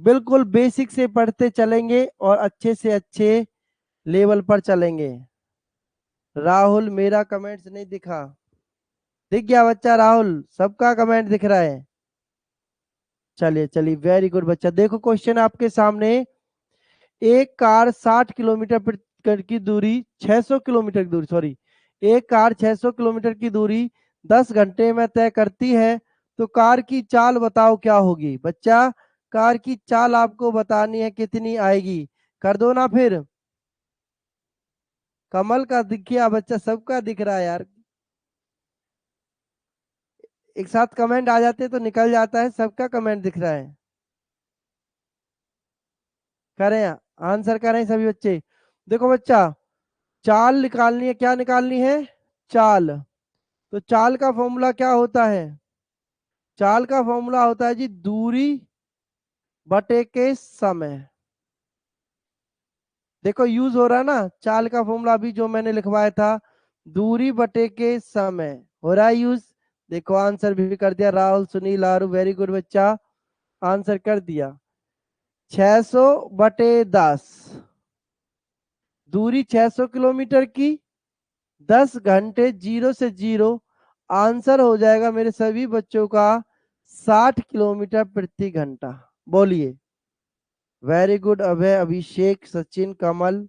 बिल्कुल बेसिक से पढ़ते चलेंगे और अच्छे से अच्छे लेवल पर चलेंगे। राहुल मेरा कमेंट्स नहीं दिखा, दिख गया बच्चा राहुल? सबका कमेंट दिख रहा है? चलिए चलिए, वेरी गुड बच्चा। देखो क्वेश्चन आपके सामने। एक कार 60 किलोमीटर की दूरी 600 किलोमीटर की दूरी, सॉरी, एक कार 600 किलोमीटर की दूरी 10 घंटे में तय करती है, तो कार की चाल बताओ क्या होगी? बच्चा, कार की चाल आपको बतानी है, कितनी आएगी? कर दो ना फिर। कमल का दिख गया बच्चा, सबका दिख रहा है यार। एक साथ कमेंट आ जाते तो निकल जाता है, सबका कमेंट दिख रहा है। करें, आंसर करें सभी बच्चे। देखो बच्चा, चाल निकालनी है। क्या निकालनी है? चाल। तो चाल का फॉर्मूला क्या होता है? चाल का फॉर्मूला होता है जी दूरी बटे के समय। देखो यूज हो रहा है ना चाल का फॉर्मूला, अभी जो मैंने लिखवाया था, दूरी बटे के समय हो रहा है यूज। देखो आंसर भी कर दिया राहुल, सुनील, आरू, वेरी गुड बच्चा, आंसर कर दिया। 600 बटे 10, दूरी 600 किलोमीटर की, 10 घंटे, 0 से 0, आंसर हो जाएगा मेरे सभी बच्चों का 60 किलोमीटर प्रति घंटा। बोलिए। वेरी गुड अभय, अभिषेक, सचिन, कमल,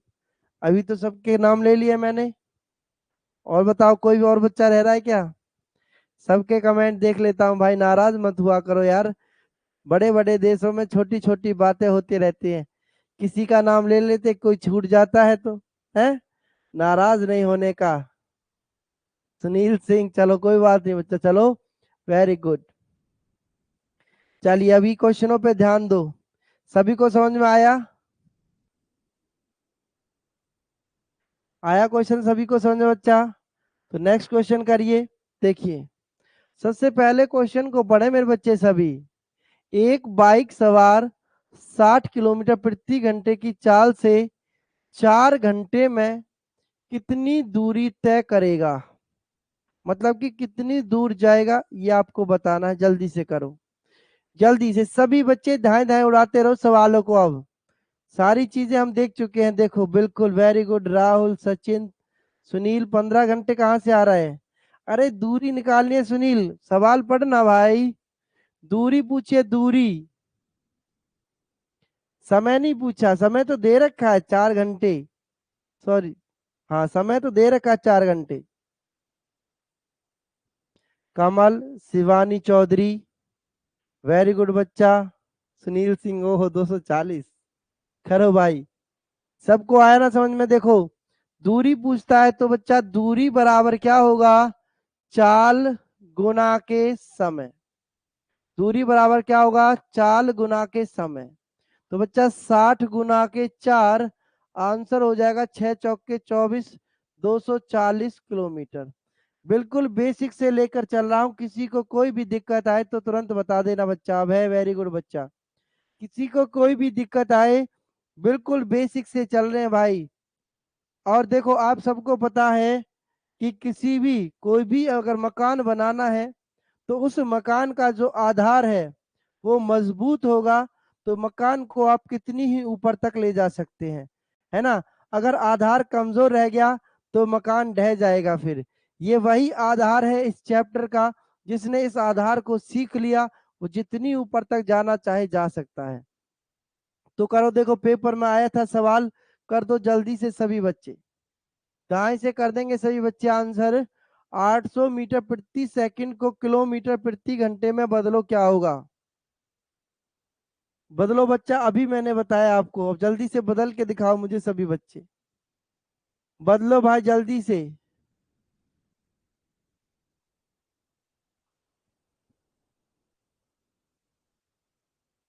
अभी तो सबके नाम ले लिए मैंने। और बताओ, कोई भी और बच्चा रह रहा है क्या? सबके कमेंट देख लेता हूँ भाई, नाराज मत हुआ करो यार। बड़े बड़े देशों में छोटी छोटी बातें होती रहती हैं, किसी का नाम ले लेते, कोई छूट जाता है तो है। नाराज नहीं होने का। सुनील सिंह, चलो कोई बात नहीं बच्चा, चलो वेरी गुड। चलिए अभी क्वेश्चनों पे ध्यान दो। सभी को समझ में आया? आया क्वेश्चन सभी को समझ में बच्चा? तो नेक्स्ट क्वेश्चन करिए। देखिए, सबसे पहले क्वेश्चन को पढ़े मेरे बच्चे सभी। एक बाइक सवार 60 किलोमीटर प्रति घंटे की चाल से 4 घंटे में कितनी दूरी तय करेगा? मतलब कि कितनी दूर जाएगा, ये आपको बताना है। जल्दी से करो, जल्दी से सभी बच्चे, धाए धाए उड़ाते रहो सवालों को। अब सारी चीजें हम देख चुके हैं। देखो बिल्कुल, वेरी गुड राहुल, सचिन, सुनील। 15 घंटे कहाँ से आ रहा है? अरे दूरी निकालनी है सुनील, सवाल पढ़ना भाई। दूरी पूछिए, दूरी। समय नहीं पूछा, समय तो दे रखा है 4 घंटे, सॉरी, हाँ समय तो दे रखा है 4 घंटे। कमल, शिवानी चौधरी, वेरी गुड बच्चा, सुनील सिंह, ओहो 240। खरो भाई, सबको आया ना समझ में? देखो, दूरी पूछता है तो बच्चा दूरी बराबर क्या होगा? चाल गुना के समय। दूरी बराबर क्या होगा? चाल गुना के समय। तो बच्चा 60 गुना के 4, आंसर हो जाएगा 6 चौके 24, 240 किलोमीटर। बिल्कुल बेसिक से लेकर चल रहा हूँ, किसी को कोई भी दिक्कत आए तो तुरंत बता देना बच्चा। अब है, वेरी गुड बच्चा। किसी को कोई भी दिक्कत आए, बिल्कुल बेसिक से चल रहे हैं भाई। और देखो आप सबको पता है कि किसी भी, कोई भी अगर मकान बनाना है, तो उस मकान का जो आधार है वो मजबूत होगा, तो मकान को आप कितनी ही ऊपर तक ले जा सकते हैं, है ना। अगर आधार कमजोर रह गया तो मकान ढह जाएगा फिर। ये वही आधार है इस चैप्टर का। जिसने इस आधार को सीख लिया, वो जितनी ऊपर तक जाना चाहे जा सकता है। तो करो, देखो पेपर में आया था सवाल, कर दो जल्दी से सभी बच्चे। दाएं से कर देंगे सभी बच्चे आंसर। 800 मीटर प्रति सेकंड को किलोमीटर प्रति घंटे में बदलो, क्या होगा? बदलो बच्चा, अभी मैंने बताया आपको, अब जल्दी से बदल के दिखाओ मुझे सभी बच्चे। बदलो भाई जल्दी से।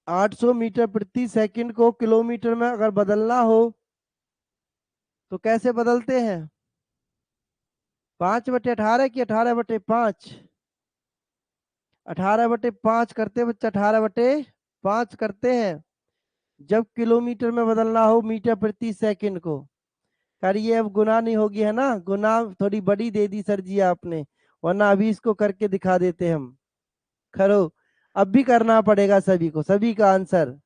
800 मीटर प्रति सेकंड को किलोमीटर में अगर बदलना हो तो कैसे बदलते हैं? 5/18 की 18/5? 18/5 करते हैं बच्चा, 18/5 करते हैं जब किलोमीटर में बदलना हो मीटर प्रति सेकंड को। करिए, अब गुना नहीं होगी, है ना? गुना थोड़ी बड़ी दे दी सर जी आपने, वरना अभी इसको करके दिखा देते हम। खरो, अब भी करना पड़ेगा सभी को, सभी का आंसर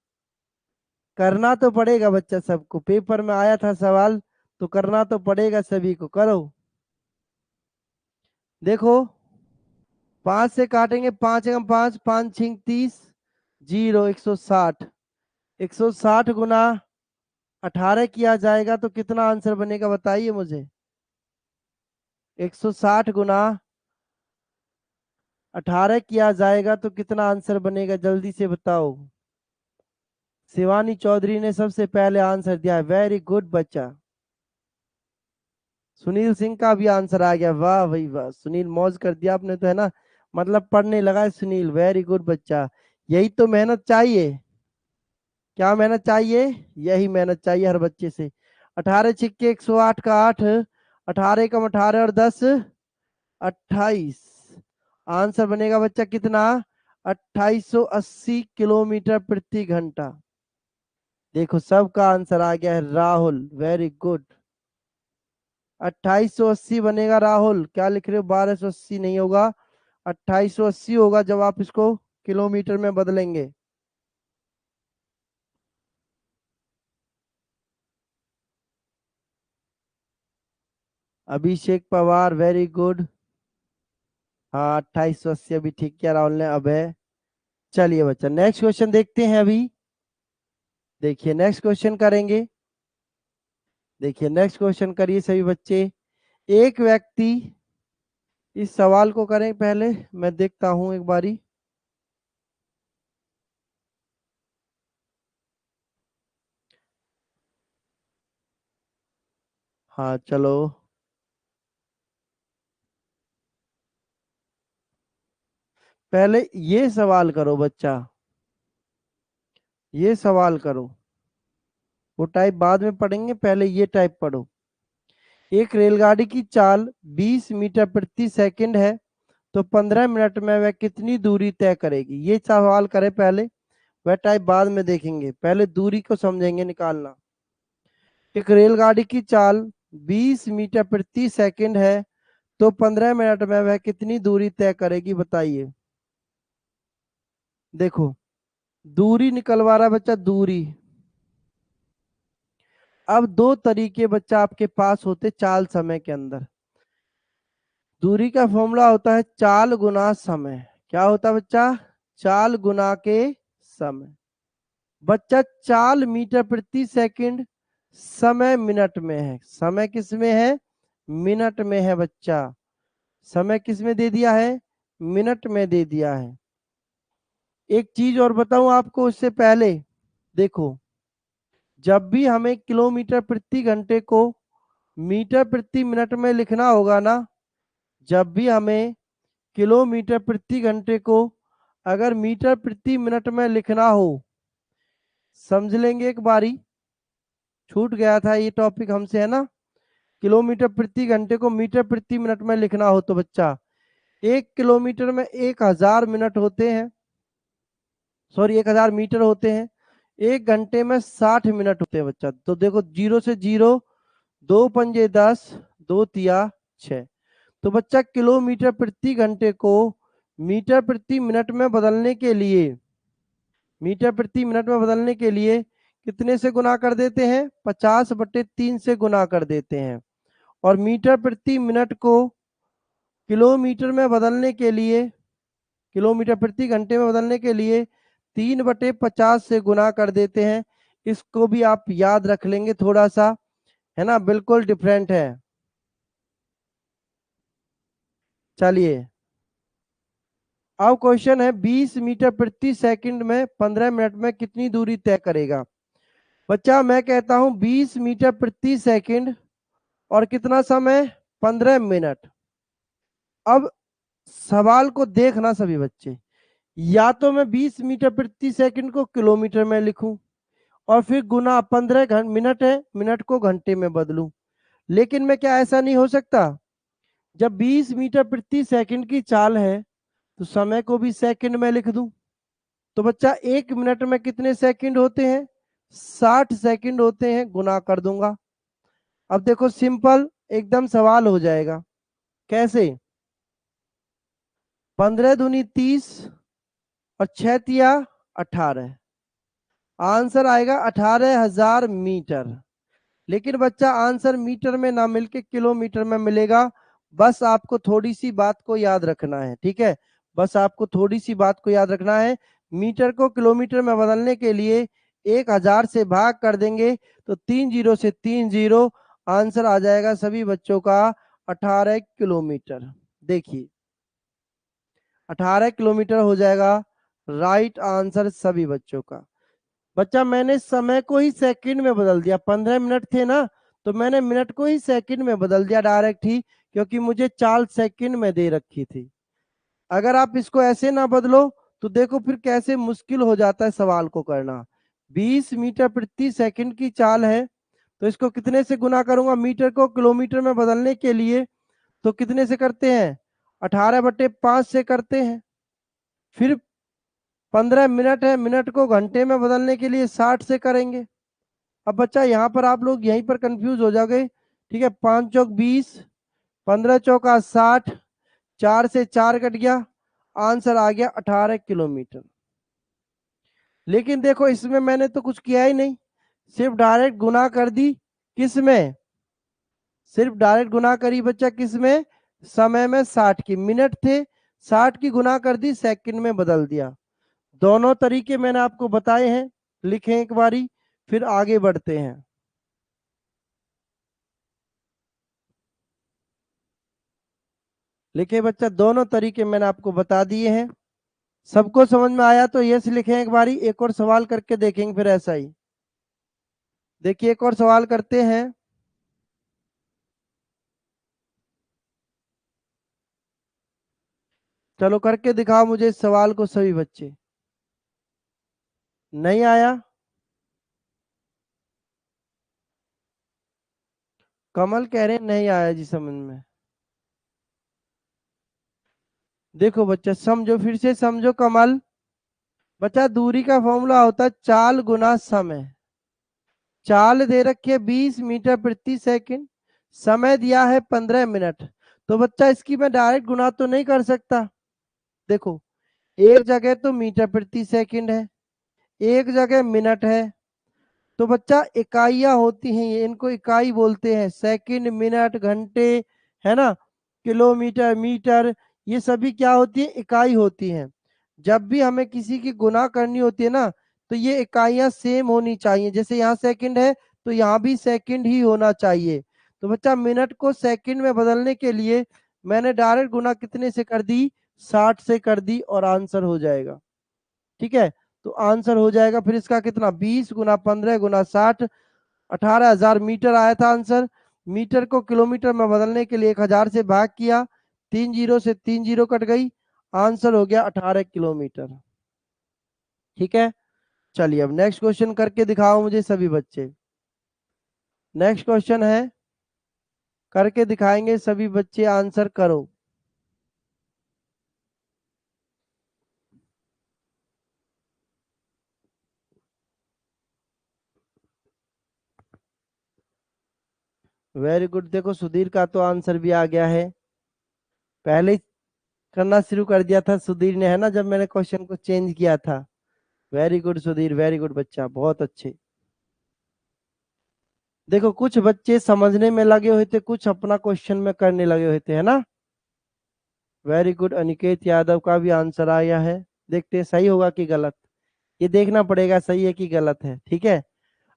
करना तो पड़ेगा बच्चा सबको। पेपर में आया था सवाल, तो करना तो पड़ेगा सभी को। करो, देखो 5 से काटेंगे, 5 एकम 5, 5 छिंग 30, 0, 160। 160 गुना 18 किया जाएगा तो कितना आंसर बनेगा बताइए मुझे। 160 गुना 18 किया जाएगा तो कितना आंसर बनेगा, जल्दी से बताओ। शिवानी चौधरी ने सबसे पहले आंसर दिया है, वेरी गुड बच्चा। सुनील सिंह का भी आंसर आ गया, वाह भाई वाह, सुनील मौज कर दिया आपने तो, है ना, मतलब पढ़ने लगा है सुनील, वेरी गुड बच्चा। यही तो मेहनत चाहिए। क्या मेहनत चाहिए? यही मेहनत चाहिए हर बच्चे से। 18 छिक्के 108 का 8, 18 कम 18 और 10, 28। आंसर बनेगा बच्चा कितना? 2880 किलोमीटर प्रति घंटा। देखो सबका आंसर आ गया है, राहुल वेरी गुड। 2880 बनेगा राहुल, क्या लिख रहे हो? 1280 नहीं होगा, 2880 होगा जब आप इसको किलोमीटर में बदलेंगे। अभिषेक पवार वेरी गुड। हाँ 2880 अभी ठीक किया राहुल ने। अब है, चलिए बच्चा नेक्स्ट क्वेश्चन देखते हैं। अभी देखिए नेक्स्ट क्वेश्चन करेंगे। देखिए नेक्स्ट क्वेश्चन करिए सभी बच्चे। एक व्यक्ति, इस सवाल को करें पहले, मैं देखता हूं एक बारी। हाँ चलो, पहले ये सवाल करो बच्चा, ये सवाल करो। वो टाइप बाद में पढ़ेंगे, पहले ये टाइप पढ़ो। एक रेलगाड़ी की चाल 20 मीटर प्रति सेकंड है, तो 15 मिनट में वह कितनी दूरी तय करेगी? ये सवाल करें पहले, वह टाइप बाद में देखेंगे, पहले दूरी को समझेंगे निकालना। एक रेलगाड़ी की चाल 20 मीटर प्रति सेकंड है, तो 15 मिनट में वह कितनी दूरी तय करेगी बताइए। देखो दूरी निकलवा रहा बच्चा, दूरी। अब दो तरीके बच्चा आपके पास होते चाल समय के अंदर। दूरी का फॉर्मूला होता है चाल गुना समय। क्या होता है बच्चा? चाल गुना के समय। बच्चा चाल मीटर प्रति सेकंड, समय मिनट में है। समय किस में है? मिनट में है बच्चा। समय किस में दे दिया है? मिनट में दे दिया है। एक चीज और बताऊं आपको उससे पहले, देखो जब भी हमें किलोमीटर प्रति घंटे को मीटर प्रति मिनट में लिखना होगा ना, जब भी हमें किलोमीटर प्रति घंटे को अगर मीटर प्रति मिनट में लिखना हो, समझ लेंगे एक बारी, छूट गया था ये टॉपिक हमसे, है ना। किलोमीटर प्रति घंटे को मीटर प्रति मिनट में लिखना हो तो बच्चा 1 किलोमीटर में 1000 मिनट होते हैं, सॉरी 1000 मीटर होते हैं। 1 घंटे में 60 मिनट होते हैं बच्चा। तो देखो जीरो से जीरो, 2 पंजे 10, 2 तिया 6। तो बच्चा किलोमीटर प्रति घंटे को मीटर प्रति मिनट में बदलने के लिए, मीटर प्रति मिनट में बदलने के लिए कितने से गुना कर देते हैं? 50/3 से गुना कर देते हैं। और मीटर प्रति मिनट को किलोमीटर में बदलने के लिए, किलोमीटर प्रति घंटे में बदलने के लिए 3/50 से गुना कर देते हैं। इसको भी आप याद रख लेंगे थोड़ा सा, है ना, बिल्कुल डिफरेंट है। चलिए अब क्वेश्चन है 20 मीटर प्रति सेकंड में 15 मिनट में कितनी दूरी तय करेगा? बच्चा मैं कहता हूं 20 मीटर प्रति सेकंड और कितना समय? 15 मिनट। अब सवाल को देखना सभी बच्चे, या तो मैं 20 मीटर प्रति सेकंड को किलोमीटर में लिखूं और फिर गुना 15 मिनट है, मिनट को घंटे में बदलूं। लेकिन मैं क्या ऐसा नहीं हो सकता? जब 20 मीटर प्रति सेकंड की चाल है तो समय को भी सेकंड में लिख दूं। तो बच्चा 1 मिनट में कितने सेकंड होते हैं? 60 सेकंड होते हैं, गुना कर दूंगा। अब देखो सिंपल एकदम सवाल हो जाएगा। कैसे? 15 दूनी 30 और 6 तिया 18। आंसर आएगा 18,000 मीटर। लेकिन बच्चा आंसर मीटर में ना मिलके किलोमीटर में मिलेगा। बस आपको थोड़ी सी बात को याद रखना है, ठीक है। बस आपको थोड़ी सी बात को याद रखना है, मीटर को किलोमीटर में बदलने के लिए 1000 से भाग कर देंगे तो 3 जीरो से 3 जीरो, आंसर आ जाएगा सभी बच्चों का 18 किलोमीटर। देखिए 18 किलोमीटर हो जाएगा राइट आंसर सभी बच्चों का। बच्चा मैंने समय को ही सेकंड में बदल दिया, 15 मिनट थे ना, तो मैंने मिनट को ही सेकंड में बदल दिया डायरेक्ट ही, क्योंकि मुझे 4 सेकंड में दे रखी थी। अगर आप इसको ऐसे ना बदलो तो देखो फिर कैसे मुश्किल हो जाता है सवाल को करना। 20 मीटर प्रति सेकंड की चाल है, तो इसको कितने से गुना करूंगा, मीटर को किलोमीटर में बदलने के लिए तो कितने से करते हैं, 18/5 से करते हैं। फिर 15 मिनट है, मिनट को घंटे में बदलने के लिए 60 से करेंगे। अब बच्चा यहाँ पर आप लोग यहीं पर कंफ्यूज हो जाओगे, ठीक है। 5 चौक 20, 15 चौका 60, 4 से 4 कट गया, आंसर आ गया 18 किलोमीटर। लेकिन देखो इसमें मैंने तो कुछ किया ही नहीं, सिर्फ डायरेक्ट गुना कर दी। किसमें, सिर्फ डायरेक्ट गुना करी बच्चा, किसमें, समय में 60 की, मिनट थे 60 की गुना कर दी, सेकंड में बदल दिया। दोनों तरीके मैंने आपको बताए हैं, लिखें एक बारी फिर आगे बढ़ते हैं। लिखे बच्चा, दोनों तरीके मैंने आपको बता दिए हैं। सबको समझ में आया तो यस लिखें एक बारी, एक और सवाल करके देखेंगे फिर ऐसा ही। देखिए एक और सवाल करते हैं। चलो करके दिखाओ मुझे इस सवाल को सभी बच्चे। नहीं आया, कमल कह रहे नहीं आया जी समझ में। देखो बच्चा समझो, फिर से समझो कमल। बच्चा दूरी का फॉर्मूला होता है चाल गुना समय। चाल दे रखी है 20 मीटर प्रति सेकंड, समय दिया है 15 मिनट। तो बच्चा इसकी मैं डायरेक्ट गुना तो नहीं कर सकता। देखो एक जगह तो मीटर प्रति सेकंड है, एक जगह मिनट है, तो बच्चा इकाइयां होती हैं, ये इनको इकाई बोलते हैं, सेकंड मिनट घंटे, है ना, किलोमीटर मीटर, ये सभी क्या होती है, इकाई होती हैं। जब भी हमें किसी की गुना करनी होती है ना, तो ये इकाइयां सेम होनी चाहिए। जैसे यहाँ सेकंड है तो यहाँ भी सेकंड ही होना चाहिए। तो बच्चा मिनट को सेकंड में बदलने के लिए मैंने डायरेक्ट गुना कितने से कर दी, 60 से कर दी, और आंसर हो जाएगा। ठीक है, तो आंसर हो जाएगा फिर इसका कितना, 20 गुना 15 गुना 60, 18,000 मीटर आया था आंसर। मीटर को किलोमीटर में बदलने के लिए 1000 से भाग किया, 3 जीरो से 3 जीरो कट गई, आंसर हो गया 18 किलोमीटर। ठीक है, चलिए अब नेक्स्ट क्वेश्चन करके दिखाओ मुझे सभी बच्चे। नेक्स्ट क्वेश्चन है, करके दिखाएंगे सभी बच्चे, आंसर करो। वेरी गुड, देखो सुधीर का तो आंसर भी आ गया है, पहले ही करना शुरू कर दिया था सुधीर ने, है ना, जब मैंने क्वेश्चन को चेंज किया था। Very good Sudhir, very good बच्चा, बहुत अच्छे। देखो कुछ बच्चे समझने में लगे हुए थे, कुछ अपना क्वेश्चन में करने लगे हुए थे, है ना। वेरी गुड, अनिकेत यादव का भी आंसर आया है। देखते हैं सही होगा कि गलत, ये देखना पड़ेगा सही है कि गलत है। ठीक है,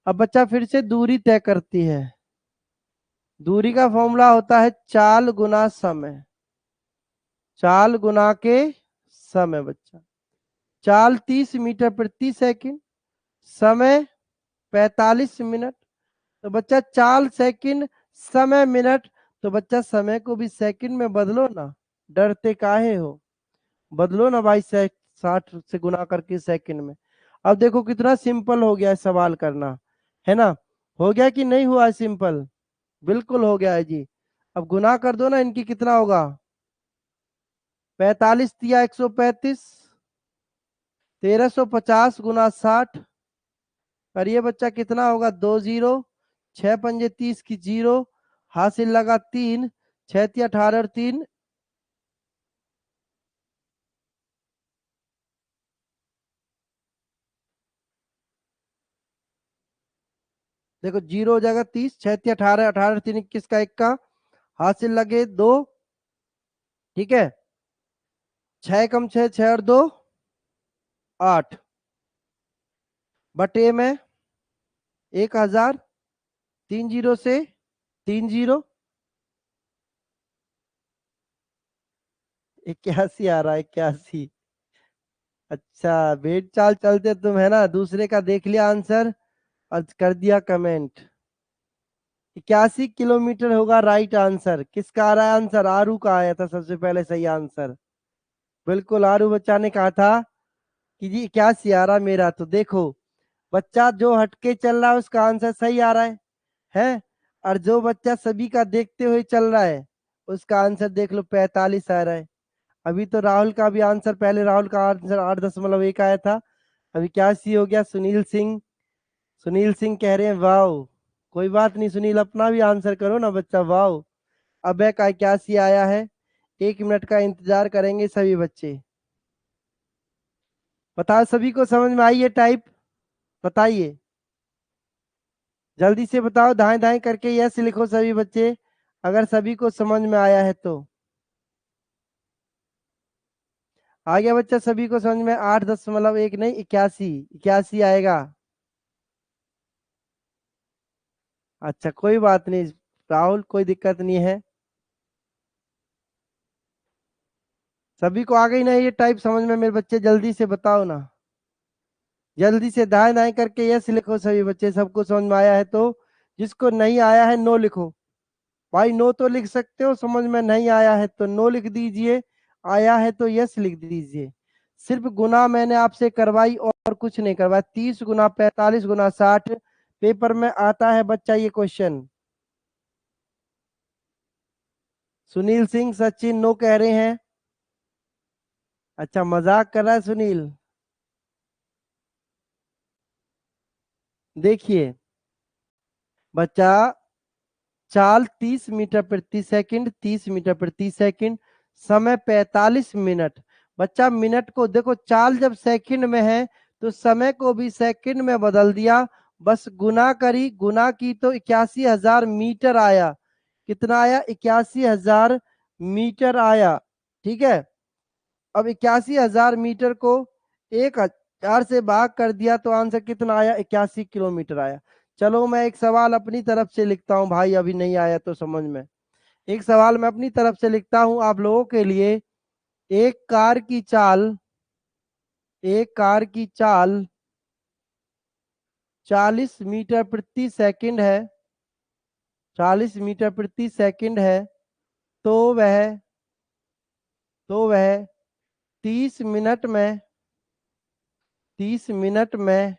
अब बच्चा फिर से दूरी तय करती है। दूरी का फॉर्मूला होता है चाल गुना समय। चाल गुना के समय बच्चा, चाल 30 मीटर प्रति सेकंड, समय 45 मिनट। तो बच्चा चाल सेकंड, समय मिनट, तो बच्चा समय को भी सेकंड में बदलो ना, डरते काहे हो, बदलो ना भाई, 60 से गुना करके सेकंड में। अब देखो कितना सिंपल हो गया है सवाल करना, है ना। हो गया कि नहीं हुआ है सिंपल, बिल्कुल हो गया है जी। अब गुना कर दो ना, इनकी कितना होगा, 45 दिया 135, 1350 गुना 60, करिए बच्चा कितना होगा, 2 जीरो, 6 पंजे 30 की जीरो, हासिल लगा 3, 6 तिया 18 और 3, देखो जीरो हो जाएगा 30, 6 तिया 18, 18 3 21 का 1 का, हासिल लगे 2। ठीक है, 6 कम 6, 6 और 2 8 बटे में 1000, 3 जीरो से 3 जीरो 81 आ रहा है, 81। अच्छा बेट चाल चलते तुम है ना, दूसरे का देख लिया आंसर और कर दिया कमेंट। 81 किलोमीटर होगा राइट आंसर। किसका आ रहा है आंसर? आरू का आया था सबसे पहले सही आंसर। बिल्कुल आरू बच्चा ने कहा था कि जी 81 आ रहा मेरा। तो देखो बच्चा जो हटके चल रहा है उसका आंसर सही आ रहा है? और जो बच्चा सभी का देखते हुए चल रहा है उसका आंसर देख लो 45 आ रहा है। अभी तो राहुल का भी आंसर, पहले राहुल का आंसर 8.1 आया था, अभी 81 हो गया। सुनील सिंह, सुनील सिंह कह रहे हैं वाओ। कोई बात नहीं सुनील, अपना भी आंसर करो ना बच्चा, वाओ। अबे का 81 आया है। 1 मिनट का इंतजार करेंगे सभी बच्चे। बताओ सभी को समझ में आई ये टाइप? बताइए जल्दी से बताओ, दाएं दाएं करके यस लिखो सभी बच्चे अगर सभी को समझ में आया है तो। आ गया बच्चा सभी को समझ में? 8.1 नहीं 81, 81 आएगा। अच्छा कोई बात नहीं राहुल, कोई दिक्कत नहीं है। सभी को आ गई ना ये टाइप समझ में मेरे बच्चे? जल्दी से बताओ ना, जल्दी से दाएं दाएं करके यस लिखो सभी बच्चे, सबको समझ में आया है तो। जिसको नहीं आया है नो लिखो। भाई नो तो लिख सकते हो, समझ में नहीं आया है तो नो लिख दीजिए, आया है तो यस लिख दीजिए। सिर्फ गुना मैंने आपसे करवाई और कुछ नहीं करवाया। 30 गुना 45 गुना 60 पेपर में आता है बच्चा ये क्वेश्चन। सुनील सिंह सचिन नो कह रहे हैं। अच्छा मजाक कर रहा है सुनील। देखिए बच्चा, चाल 30 मीटर प्रति सेकंड, 30 मीटर प्रति सेकंड, समय 45 मिनट। बच्चा मिनट को देखो, चाल जब सेकंड में है तो समय को भी सेकंड में बदल दिया, बस गुना करी, गुना की तो 81,000 मीटर आया। कितना आया? 81,000 मीटर आया। ठीक है, अब 81,000 मीटर को 1,000 से भाग कर दिया तो आंसर कितना आया? 81 किलोमीटर आया। चलो मैं एक सवाल अपनी तरफ से लिखता हूँ भाई, अभी नहीं आया तो समझ में। एक सवाल मैं अपनी तरफ से लिखता हूँ आप लोगों के लिए। एक कार की चाल, एक कार की चाल 40 मीटर प्रति सेकंड है, 40 मीटर प्रति सेकंड है, तो वह 30 मिनट में, 30 मिनट में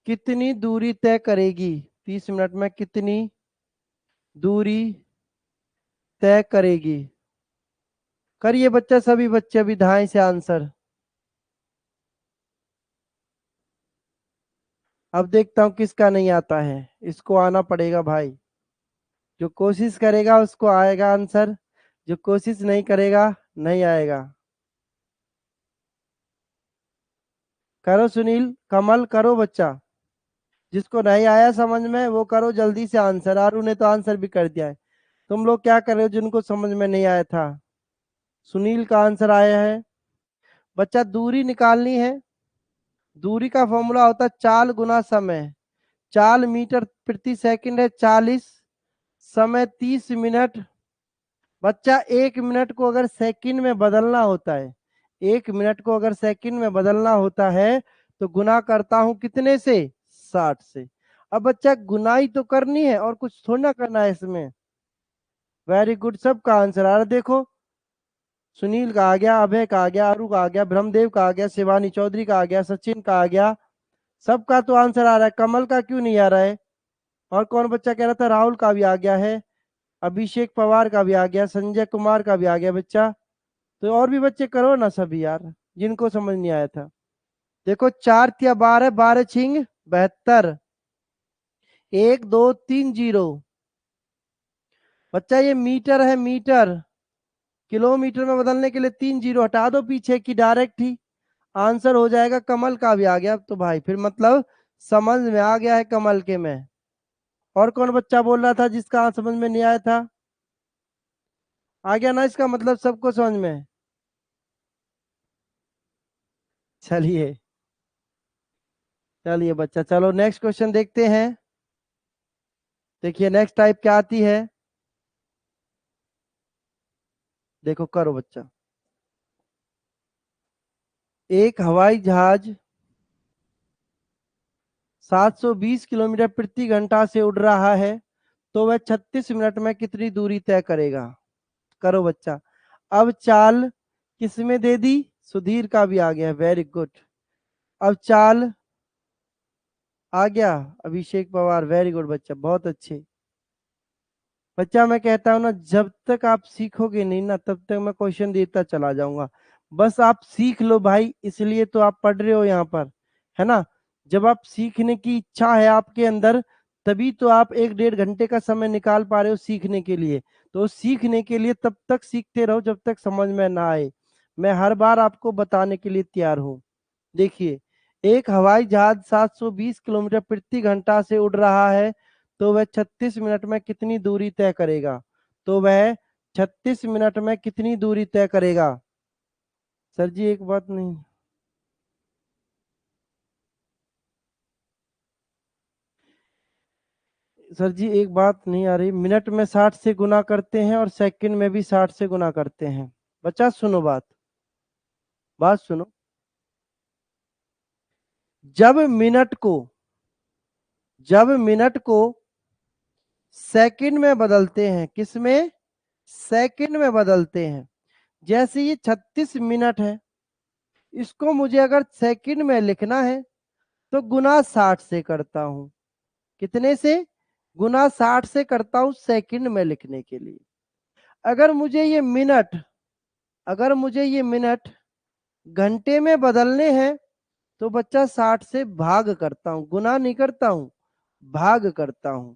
कितनी दूरी तय करेगी? 30 मिनट में कितनी दूरी तय करेगी? करिए बच्चा, सभी बच्चे अभी धाएं से आंसर। अब देखता हूं किसका नहीं आता है, इसको आना पड़ेगा भाई। जो कोशिश करेगा उसको आएगा आंसर, जो कोशिश नहीं करेगा नहीं आएगा। करो सुनील, कमल करो बच्चा, जिसको नहीं आया समझ में वो करो जल्दी से आंसर। आरू ने तो आंसर भी कर दिया है। तुम लोग क्या कर रहे हो जिनको समझ में नहीं आया था? सुनील का आंसर आया है। बच्चा दूरी निकालनी है। दूरी का फॉर्मूला होता है चाल गुना समय। चाल मीटर प्रति सेकंड है 40, समय 30 मिनट। बच्चा 1 मिनट को अगर सेकंड में बदलना होता है, 1 मिनट को अगर सेकंड में बदलना होता है तो गुना करता हूं कितने से? 60 से। अब बच्चा गुनाई तो करनी है और कुछ थोड़ा ना करना है इसमें। वेरी गुड, सबका आंसर आ रहा है देखो। सुनील का आ गया, अभय का आ गया, आरू का आ गया, ब्रह्मदेव का आ गया, शिवानी चौधरी का आ गया, सचिन का आ गया। सबका तो आंसर आ रहा है, कमल का क्यों नहीं आ रहा है? और कौन बच्चा कह रहा था? राहुल का भी आ गया है, अभिषेक पवार का भी आ गया, संजय कुमार का भी आ गया बच्चा। तो और भी बच्चे करो ना सभी यार, जिनको समझ नहीं आया था। देखो 4 × 12, 12×6 72, 1 2 3 0। बच्चा ये मीटर है, मीटर। किलोमीटर में बदलने के लिए 3 0 हटा दो पीछे की, डायरेक्ट ही आंसर हो जाएगा। कमल का भी आ गया अब तो भाई, फिर मतलब समझ में आ गया है कमल के में। और कौन बच्चा बोल रहा था जिसका समझ में नहीं आया था? आ गया ना इसका मतलब सबको समझ में? चलिए चलिए बच्चा, चलो नेक्स्ट क्वेश्चन देखते हैं। देखिए नेक्स्ट टाइप क्या आती है, देखो करो बच्चा। एक हवाई जहाज 720 किलोमीटर प्रति घंटा से उड़ रहा है, तो वह 36 मिनट में कितनी दूरी तय करेगा? करो बच्चा। अब चाल किसमें दे दी? सुधीर का भी आ गया, वेरी गुड। अब चाल आ गया, अभिषेक पवार, वेरी गुड बच्चा, बहुत अच्छे बच्चा। मैं कहता हूं ना, जब तक आप सीखोगे नहीं ना, तब तक मैं क्वेश्चन देता चला जाऊंगा। बस आप सीख लो भाई, इसलिए तो आप पढ़ रहे हो यहाँ पर, है ना। जब आप सीखने की इच्छा है आपके अंदर, तभी तो आप 1-1.5 घंटे का समय निकाल पा रहे हो सीखने के लिए। तो सीखने के लिए तब तक सीखते रहो जब तक समझ में ना आए। मैं हर बार आपको बताने के लिए तैयार हूँ। देखिए, एक हवाई जहाज 720 किलोमीटर प्रति घंटा से उड़ रहा है, तो वह 36 मिनट में कितनी दूरी तय करेगा? तो वह 36 मिनट में कितनी दूरी तय करेगा? सर जी एक बात नहीं, सर जी एक बात नहीं आ रही। मिनट में 60 से गुना करते हैं और सेकंड में भी 60 से गुना करते हैं। बच्चा सुनो बात, बात सुनो। जब मिनट को जब मिनट को सेकंड में बदलते हैं, किस में? सेकंड में बदलते हैं। जैसे ये 36 मिनट है, इसको मुझे अगर सेकंड में लिखना है तो गुना 60 से करता हूं। कितने से? गुना 60 से करता हूं सेकंड में लिखने के लिए। अगर मुझे ये मिनट अगर मुझे ये मिनट घंटे में बदलने हैं, तो बच्चा 60 से भाग करता हूं, गुना नहीं करता हूं, भाग करता हूं।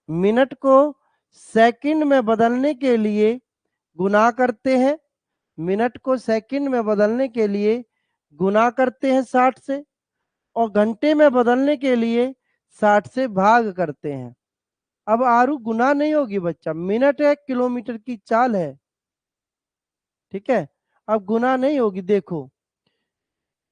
मिनट को सेकंड में बदलने के लिए गुना करते हैं, मिनट को सेकंड में बदलने के लिए गुना करते हैं 60 से, और घंटे में बदलने के लिए 60 से भाग करते हैं। अब आरू गुना नहीं होगी बच्चा, मिनट 1 किलोमीटर की चाल है, ठीक है। अब गुना नहीं होगी। देखो,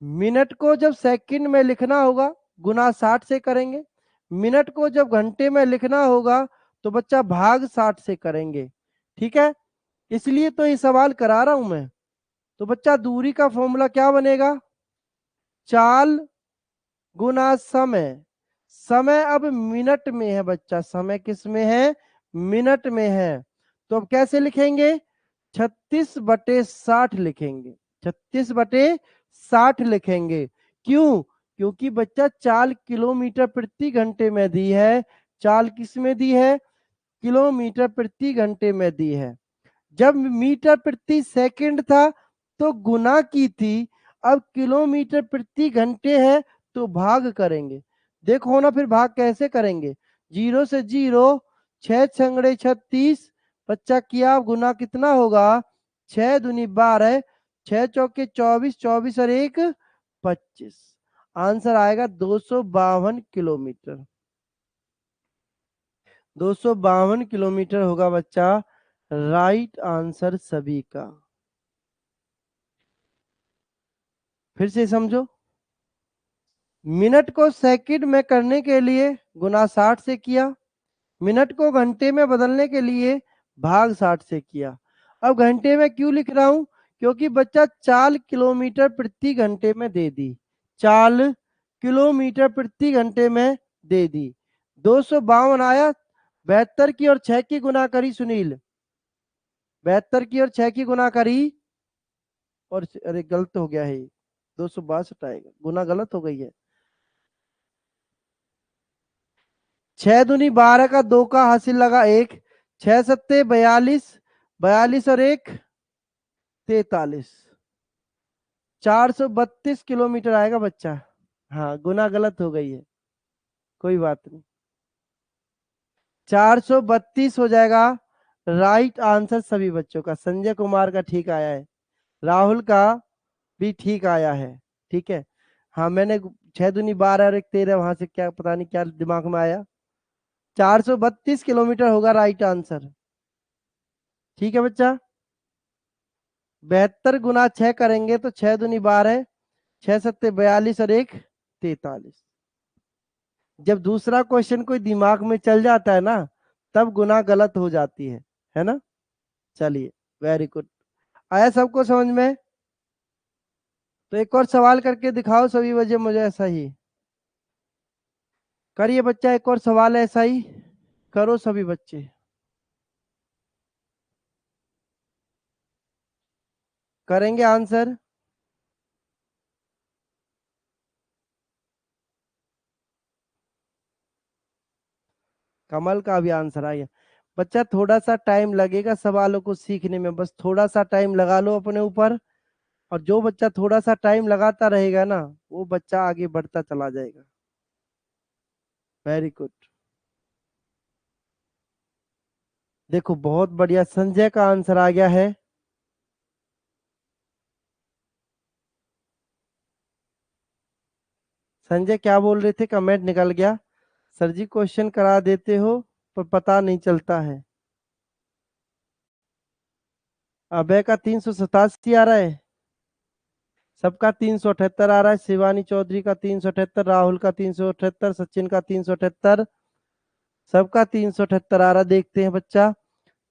मिनट को जब सेकंड में लिखना होगा, गुना 60 से करेंगे। मिनट को जब घंटे में लिखना होगा, तो बच्चा भाग 60 से करेंगे, ठीक है। इसलिए तो ये सवाल करा रहा हूं मैं। तो बच्चा दूरी का फॉर्मूला क्या बनेगा? चाल गुना समय। समय अब मिनट में है बच्चा, समय किस में है? मिनट में है। तो अब कैसे लिखेंगे? 36/60 लिखेंगे, 36/60 लिखेंगे। क्यों? क्योंकि बच्चा चाल किलोमीटर प्रति घंटे में दी है। चाल किस में दी है? किलोमीटर प्रति घंटे में दी है। जब मीटर प्रति सेकंड था तो गुना की थी, अब किलोमीटर प्रति घंटे है तो भाग करेंगे। देखो ना, फिर भाग कैसे करेंगे? 0 से 0, 6 × 36, बच्चा किया, गुना कितना होगा? 6×2 = 12, 6 × 4 = 24, 24 और 1 25। आंसर आएगा 252 किलोमीटर। 252 किलोमीटर होगा बच्चा राइट आंसर सभी का। फिर से समझो, मिनट को सेकंड में करने के लिए गुना 60 से किया, मिनट को घंटे में बदलने के लिए भाग 60 से किया। अब घंटे में क्यों लिख रहा हूं? क्योंकि बच्चा चाल किलोमीटर प्रति घंटे में दे दी, चाल किलोमीटर प्रति घंटे में दे दी। 252 आया, 72 की और 6 की गुना करी सुनील, 72 की और 6 की गुना करी, और अरे गलत हो गया है, 262 आएगा, गुना गलत हो गई है। 6×2 = 12 का 2 का हासिल लगा 1, 6×7 = 42, 42 और 1 43, 432 किलोमीटर आएगा बच्चा। हाँ, गुना गलत हो गई है, कोई बात नहीं, 432 हो जाएगा राइट आंसर सभी बच्चों का। संजय कुमार का ठीक आया है, राहुल का भी ठीक आया है, ठीक है। हाँ, मैंने 6×2 = 12 और 1 13, वहां से क्या पता नहीं क्या दिमाग में आया। 432 किलोमीटर होगा राइट आंसर। ठीक है बच्चा। 72 गुना 6 करेंगे तो 6 दूनी 12, 6 सत्ते 42 और 1 43। जब दूसरा क्वेश्चन कोई दिमाग में चल जाता है ना, तब गुना गलत हो जाती है ना। चलिए, वेरी गुड। आया सबको समझ में? तो एक और सवाल करके दिखाओ सभी बच्चे मुझे ऐसा ही। करिए बच्चा, एक और सवाल है ऐसा ही, करो सभी बच्चे। करेंगे आंसर? कमल का भी आंसर आ गया। बच्चा थोड़ा सा टाइम लगेगा सवालों को सीखने में, बस थोड़ा सा टाइम लगा लो अपने ऊपर। और जो बच्चा थोड़ा सा टाइम लगाता रहेगा ना, वो बच्चा आगे बढ़ता चला जाएगा। Very good. देखो बहुत बढ़िया, संजय का आंसर आ गया है। संजय क्या बोल रहे थे? कमेंट निकल गया। सर जी क्वेश्चन करा देते हो पर पता नहीं चलता है। अभय का 387 आ रहा है, सबका 378 आ रहा है, शिवानी चौधरी का 378, राहुल का 378, सचिन का 378, सबका 378 आ रहा। देखते हैं बच्चा,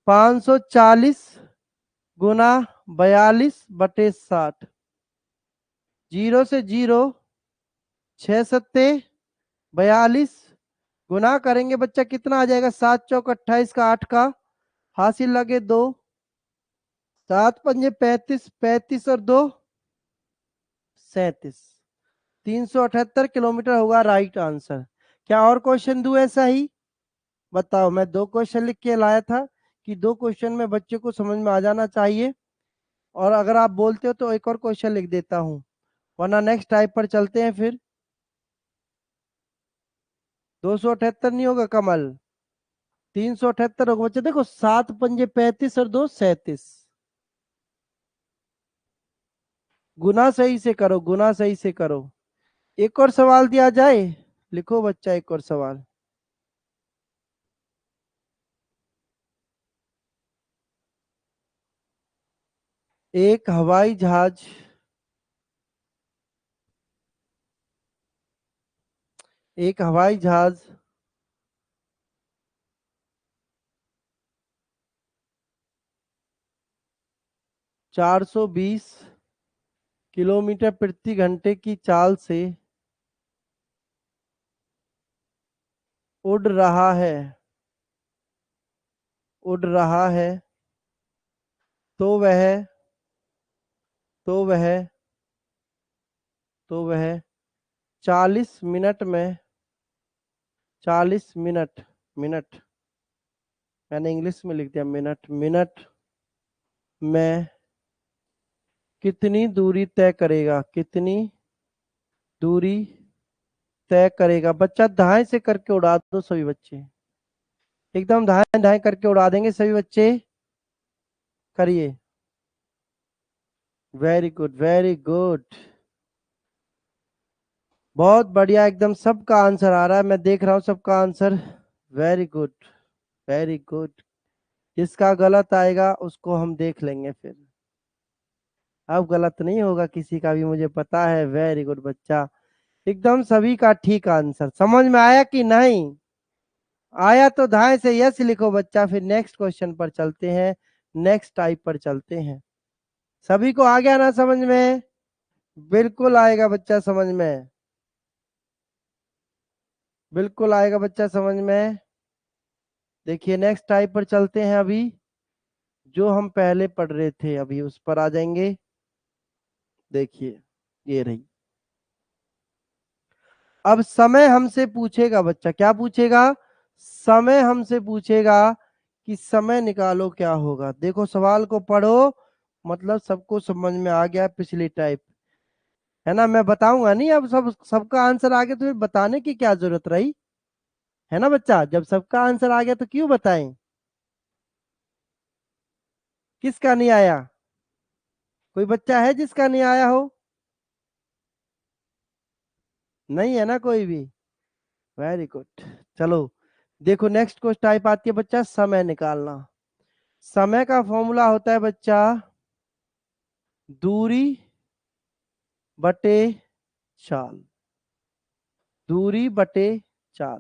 540 गुना 42/60, जीरो से जीरो, 6 सत्ते 42, गुना करेंगे बच्चा कितना आ जाएगा? 7 चौक 28 का 8 का हासिल लगे 2, 7 पंजे 35, 35 और 2 37, 378 किलोमीटर होगा राइट आंसर। क्या और क्वेश्चन दूं ऐसा ही? बताओ, मैं 2 क्वेश्चन लिख के लाया था कि 2 क्वेश्चन में बच्चे को समझ में आ जाना चाहिए। और अगर आप बोलते हो तो एक और क्वेश्चन लिख देता हूँ, वरना नेक्स्ट टाइप पर चलते हैं फिर। 278 नहीं होगा कमल, 378 होगा बच्चे। देखो 7 पंजे 35 और 2 37, गुना सही से करो, गुना सही से करो। एक और सवाल दिया जाए, लिखो बच्चा एक और सवाल। एक हवाई जहाज 420 किलोमीटर प्रति घंटे की चाल से उड़ रहा है, उड़ रहा है, तो वह तो वह तो वह 40 मिनट में, 40 मिनट, मिनट, मैंने इंग्लिश में लिख दिया मिनट, मिनट में कितनी दूरी तय करेगा? कितनी दूरी तय करेगा? बच्चा धाए से करके उड़ा दो सभी बच्चे, एकदम धाए धाए करके उड़ा देंगे सभी बच्चे। करिए, वेरी गुड, वेरी गुड, बहुत बढ़िया, एकदम सबका आंसर आ रहा है, मैं देख रहा हूँ सबका answer. Very good, very good. जिसका गलत आएगा उसको हम देख लेंगे फिर। अब गलत नहीं होगा किसी का भी, मुझे पता है। वेरी गुड बच्चा, एकदम सभी का ठीक आंसर। समझ में आया कि नहीं आया? तो धाए से यस लिखो बच्चा। फिर नेक्स्ट क्वेश्चन पर चलते हैं, नेक्स्ट टाइप पर चलते हैं। सभी को आ गया ना समझ में? बिल्कुल आएगा बच्चा समझ में, बिल्कुल आएगा बच्चा समझ में। देखिए नेक्स्ट टाइप पर चलते हैं। अभी जो हम पहले पढ़ रहे थे अभी उस पर आ जाएंगे। देखिए ये रही। अब समय हमसे पूछेगा बच्चा, क्या पूछेगा? समय हमसे पूछेगा कि समय निकालो क्या होगा। देखो सवाल को पढ़ो, मतलब सबको समझ में आ गया पिछली टाइप, है ना। मैं बताऊंगा नहीं, अब सबका आंसर आ गया तो फिर बताने की क्या जरूरत रही, है ना बच्चा। जब सबका आंसर आ गया तो क्यों बताएं? किसका नहीं आया? कोई बच्चा है जिसका नहीं आया हो? नहीं है ना कोई भी? Very good. चलो देखो नेक्स्ट क्वेश्चन टाइप आती है बच्चा, समय निकालना। समय का फॉर्मूला होता है बच्चा दूरी बटे चाल। दूरी बटे चाल।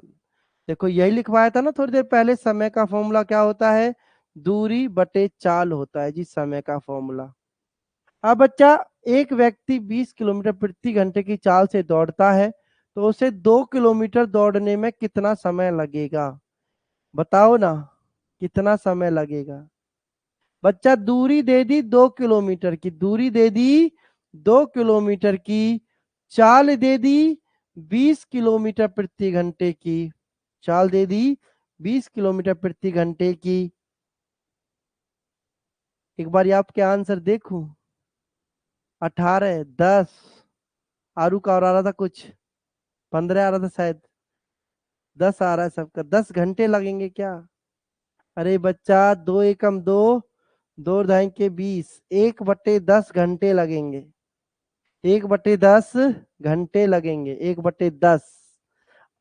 देखो यही लिखवाया था ना थोड़ी देर पहले, समय का फॉर्मूला क्या होता है? दूरी बटे चाल होता है जी समय का फॉर्मूला। अब बच्चा, एक व्यक्ति 20 किलोमीटर प्रति घंटे की चाल से दौड़ता है, तो उसे 2 किलोमीटर दौड़ने में कितना समय लगेगा? बताओ ना, कितना समय लगेगा? बच्चा दूरी दे दी 2 किलोमीटर की, दूरी दे दी 2 किलोमीटर की, चाल दे दी 20 किलोमीटर प्रति घंटे की, चाल दे दी 20 किलोमीटर प्रति घंटे की। एक बार ये आपके आंसर देखूं। 18, 10, आरू का और आ रहा था कुछ, 15 आ रहा था शायद, 10 आ रहा है सबका। 10 घंटे लगेंगे क्या? अरे बच्चा, 2 एकम 2, 2 और 2 के 20, 1/10 घंटे लगेंगे। 1/10 घंटे लगेंगे, 1/10।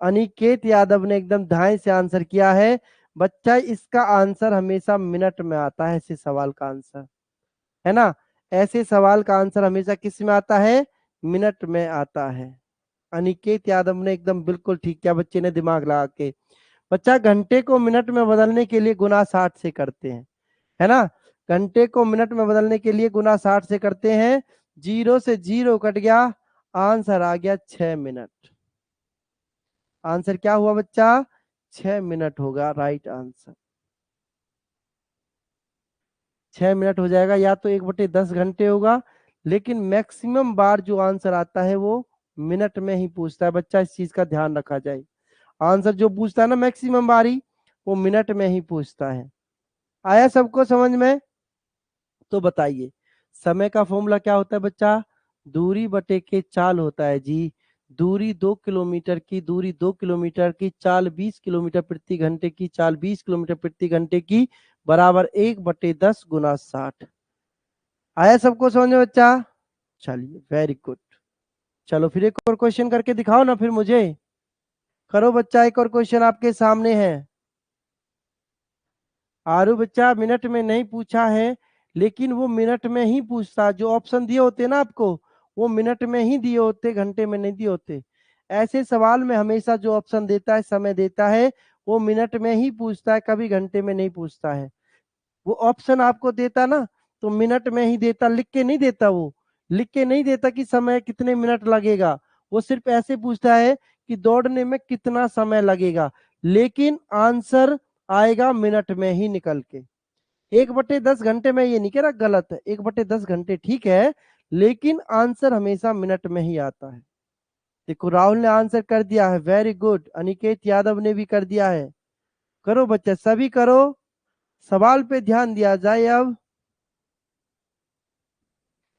अनिकेत यादव ने एकदम ढाई से आंसर किया है। बच्चा, इसका आंसर हमेशा मिनट में आता है, ऐसे सवाल का आंसर, है ना? ऐसे सवाल का आंसर हमेशा किस में आता है? मिनट में आता है। अनिकेत यादव ने एकदम बिल्कुल ठीक किया, बच्चे ने दिमाग लगा के। बच्चा, घंटे को मिनट में बदलने के लिए गुना 60 से करते हैं, है ना? घंटे को मिनट में बदलने के लिए गुना 60 से करते हैं। 0 से 0 कट गया, आंसर आ गया 6 मिनट। आंसर क्या हुआ बच्चा? 6 मिनट होगा राइट आंसर। 6 मिनट हो जाएगा, या तो 1/10 घंटे होगा, लेकिन मैक्सिमम बार जो आंसर आता है वो मिनट में ही पूछता है बच्चा, इस चीज का ध्यान रखा जाए। आंसर जो पूछता है ना मैक्सिमम बारी, वो मिनट में ही पूछता है। आया सबको समझ में? तो बताइए, समय का फॉर्मूला क्या होता है बच्चा? दूरी बटे के चाल होता है जी। दूरी 2 किलोमीटर की, दूरी 2 किलोमीटर की, चाल 20 किलोमीटर प्रति घंटे की, चाल 20 किलोमीटर प्रति घंटे की, बराबर 1/10 गुना 60। आया सबको समझ में बच्चा? चलिए, वेरी गुड। चलो फिर एक और क्वेश्चन करके दिखाओ ना फिर मुझे। करो बच्चा, एक और क्वेश्चन आपके सामने है। आरू बच्चा, मिनट में नहीं पूछा है, लेकिन वो मिनट में ही पूछता। जो ऑप्शन दिए होते ना आपको, वो मिनट में ही दिए होते, घंटे में नहीं दिए होते। ऐसे सवाल में हमेशा जो ऑप्शन देता है, समय देता है, वो मिनट में ही पूछता है, कभी घंटे में नहीं पूछता है। वो ऑप्शन आपको देता ना, तो मिनट में ही देता, लिख के नहीं देता। वो लिख के नहीं देता कि समय कितने मिनट लगेगा। वो सिर्फ ऐसे पूछता है कि दौड़ने में कितना समय लगेगा, लेकिन आंसर आएगा मिनट में ही निकल के। 1/10 घंटे में, ये नहीं कह रहा गलत है, 1/10 घंटे ठीक है, लेकिन आंसर हमेशा मिनट में ही आता है। देखो राहुल ने आंसर कर दिया है, वेरी गुड। अनिकेत यादव ने भी कर दिया है। करो बच्चा, सभी करो, सवाल पे ध्यान दिया जाए अब।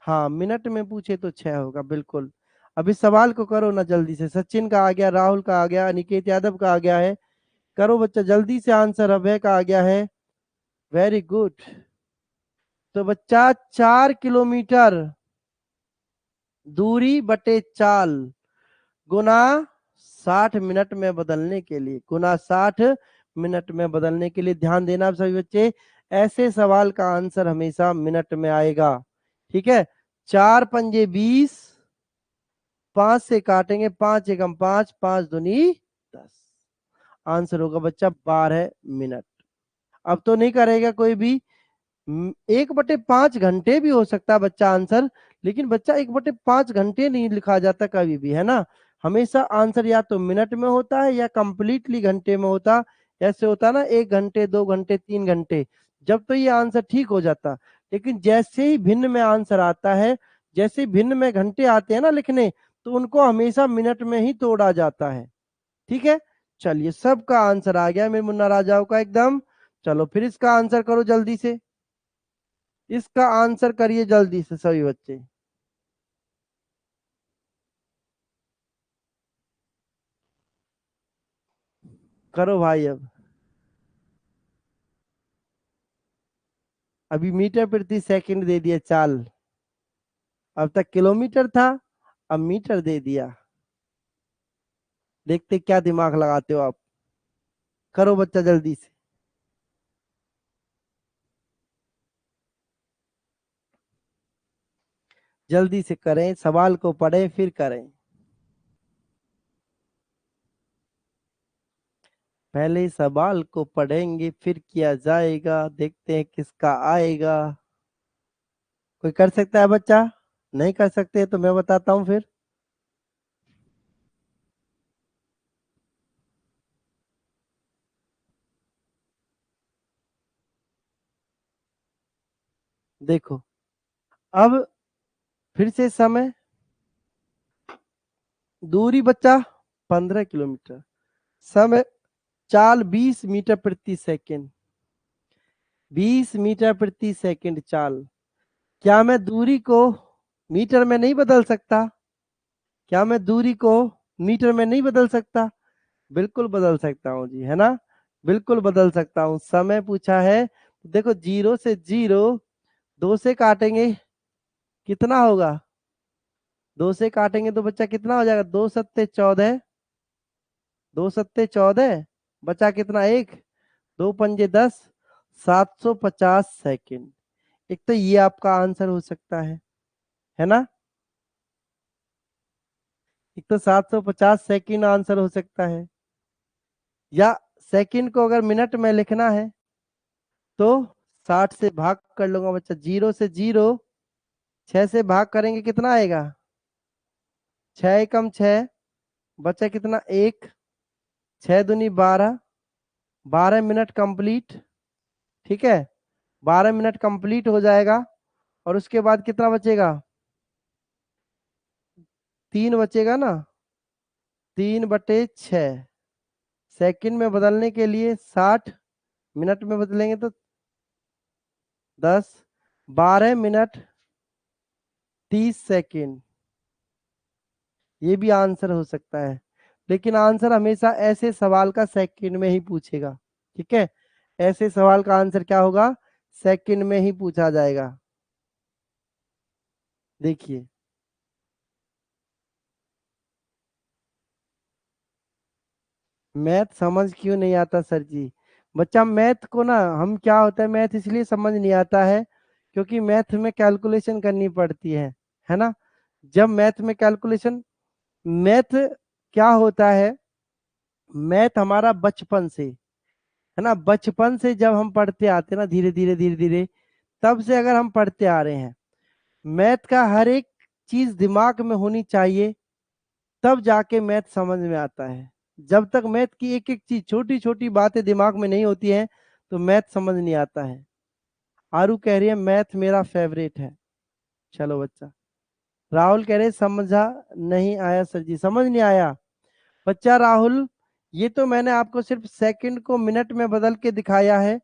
हाँ, मिनट में पूछे तो 6 होगा बिल्कुल। अभी सवाल को करो ना जल्दी से। सचिन का आ गया, राहुल का आ गया, अनिकेत यादव का आ गया है। करो बच्चा जल्दी से आंसर। अभय का आ गया है, वेरी गुड। तो बच्चा, 4 किलोमीटर दूरी बटे चाल गुना 60 मिनट में बदलने के लिए, गुना 60 मिनट में बदलने के लिए, ध्यान देना आप सभी बच्चे, ऐसे सवाल का आंसर हमेशा मिनट में आएगा। ठीक है, 4×5 = 20, 5 से काटेंगे, 5 × 1 = 5, 5×2 = 10। आंसर होगा बच्चा 12 मिनट। अब तो नहीं करेगा कोई भी। 1/5 घंटे भी हो सकता है बच्चा आंसर, लेकिन बच्चा 1/5 घंटे नहीं लिखा जाता कभी भी, है ना? हमेशा आंसर या तो मिनट में होता है या कंप्लीटली घंटे में होता। ऐसे होता ना 1 घंटे, 2 घंटे, 3 घंटे, जब तो ये आंसर ठीक हो जाता। लेकिन जैसे ही भिन्न में आंसर आता है, जैसे ही भिन्न में घंटे आते हैं ना लिखने, तो उनको हमेशा मिनट में ही तोड़ा जाता है। ठीक है, चलिए सबका आंसर आ गया मेरे मुन्ना राजाओं का एकदम। चलो फिर इसका आंसर करो जल्दी से, इसका आंसर करिए जल्दी से सभी बच्चे। करो भाई अब। अभी मीटर प्रति सेकंड दे दिया चाल, अब तक किलोमीटर था, अब मीटर दे दिया। देखते क्या दिमाग लगाते हो आप। करो बच्चा जल्दी से। जल्दी से करें, सवाल को पढ़ें फिर करें। पहले सवाल को पढ़ेंगे फिर किया जाएगा, देखते हैं किसका आएगा। कोई कर सकता है बच्चा? नहीं कर सकते तो मैं बताता हूं फिर। देखो, अब फिर से समय, दूरी बच्चा 15 किलोमीटर, समय चाल 20 मीटर प्रति सेकंड, 20 मीटर प्रति सेकंड चाल। क्या मैं दूरी को मीटर में नहीं बदल सकता? क्या मैं दूरी को मीटर में नहीं बदल सकता? बिल्कुल बदल सकता हूँ जी, है ना? बिल्कुल बदल सकता हूँ। समय पूछा है, देखो 0 से 0, 2 से काटेंगे कितना होगा? 2 से काटेंगे तो बच्चा कितना हो जाएगा? 2 सत्ते 14, 2 सत्ते 14, बचा कितना? 1, 2 पंजे 10, 750 सेकंड। एक तो ये आपका आंसर हो सकता है ना? एक तो 750 सेकंड आंसर हो सकता है, या सेकंड को अगर मिनट में लिखना है तो 60 से भाग कर लूंगा बच्चा। 0 से 0, 6 से भाग करेंगे कितना आएगा? 6 एकम 6, बचा कितना? 1, 6 दूनी 12, 12 मिनट कंप्लीट। ठीक है, 12 मिनट कंप्लीट हो जाएगा और उसके बाद कितना बचेगा? 3 बचेगा ना? 3/6 सेकंड में बदलने के लिए 60, मिनट में बदलेंगे तो 10, 12 मिनट 30 सेकंड। ये भी आंसर हो सकता है, लेकिन आंसर हमेशा ऐसे सवाल का सेकंड में ही पूछेगा। ठीक है, ऐसे सवाल का आंसर क्या होगा? सेकंड में ही पूछा जाएगा। देखिए, मैथ समझ क्यों नहीं आता सर जी? बच्चा मैथ को ना, हम क्या होता है, मैथ इसलिए समझ नहीं आता है क्योंकि मैथ में कैलकुलेशन करनी पड़ती है ना? जब मैथ में कैलकुलेशन, मैथ क्या होता है, मैथ हमारा बचपन से, है ना, बचपन से जब हम पढ़ते आते हैं ना, धीरे धीरे धीरे धीरे, तब से अगर हम पढ़ते आ रहे हैं, मैथ का हर एक चीज दिमाग में होनी चाहिए, तब जाके मैथ समझ में आता है। जब तक मैथ की एक एक चीज, छोटी छोटी बातें दिमाग में नहीं होती हैं, तो मैथ समझ नहीं आता है। आरू कह रही है मैथ मेरा फेवरेट है। चलो बच्चा। राहुल कह रहे समझा नहीं आया सर जी, समझ नहीं आया बच्चा। राहुल, ये तो मैंने आपको सिर्फ सेकंड को मिनट में बदल के दिखाया है,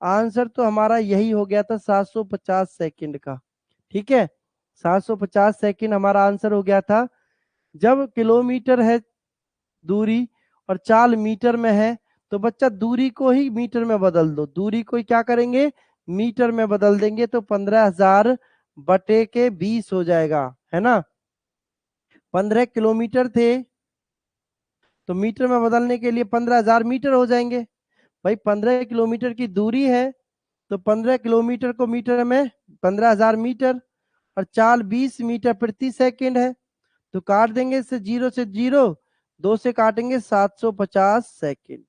आंसर तो हमारा यही हो गया था 750 सेकंड का। ठीक है, 750 सेकंड हमारा आंसर हो गया था। जब किलोमीटर है दूरी और चाल मीटर में है, तो बच्चा दूरी को ही मीटर में बदल दो। दूरी को ही क्या करेंगे? मीटर में बदल देंगे तो 15,000/20 हो जाएगा, है ना? 15 किलोमीटर थे तो मीटर में बदलने के लिए 15,000 मीटर हो जाएंगे। भाई 15 किलोमीटर की दूरी है तो 15 किलोमीटर को मीटर में 15,000 मीटर, और चाल 20 मीटर प्रति सेकंड है, तो काट देंगे इससे 0 से 0, 2 से काटेंगे 750 सेकंड,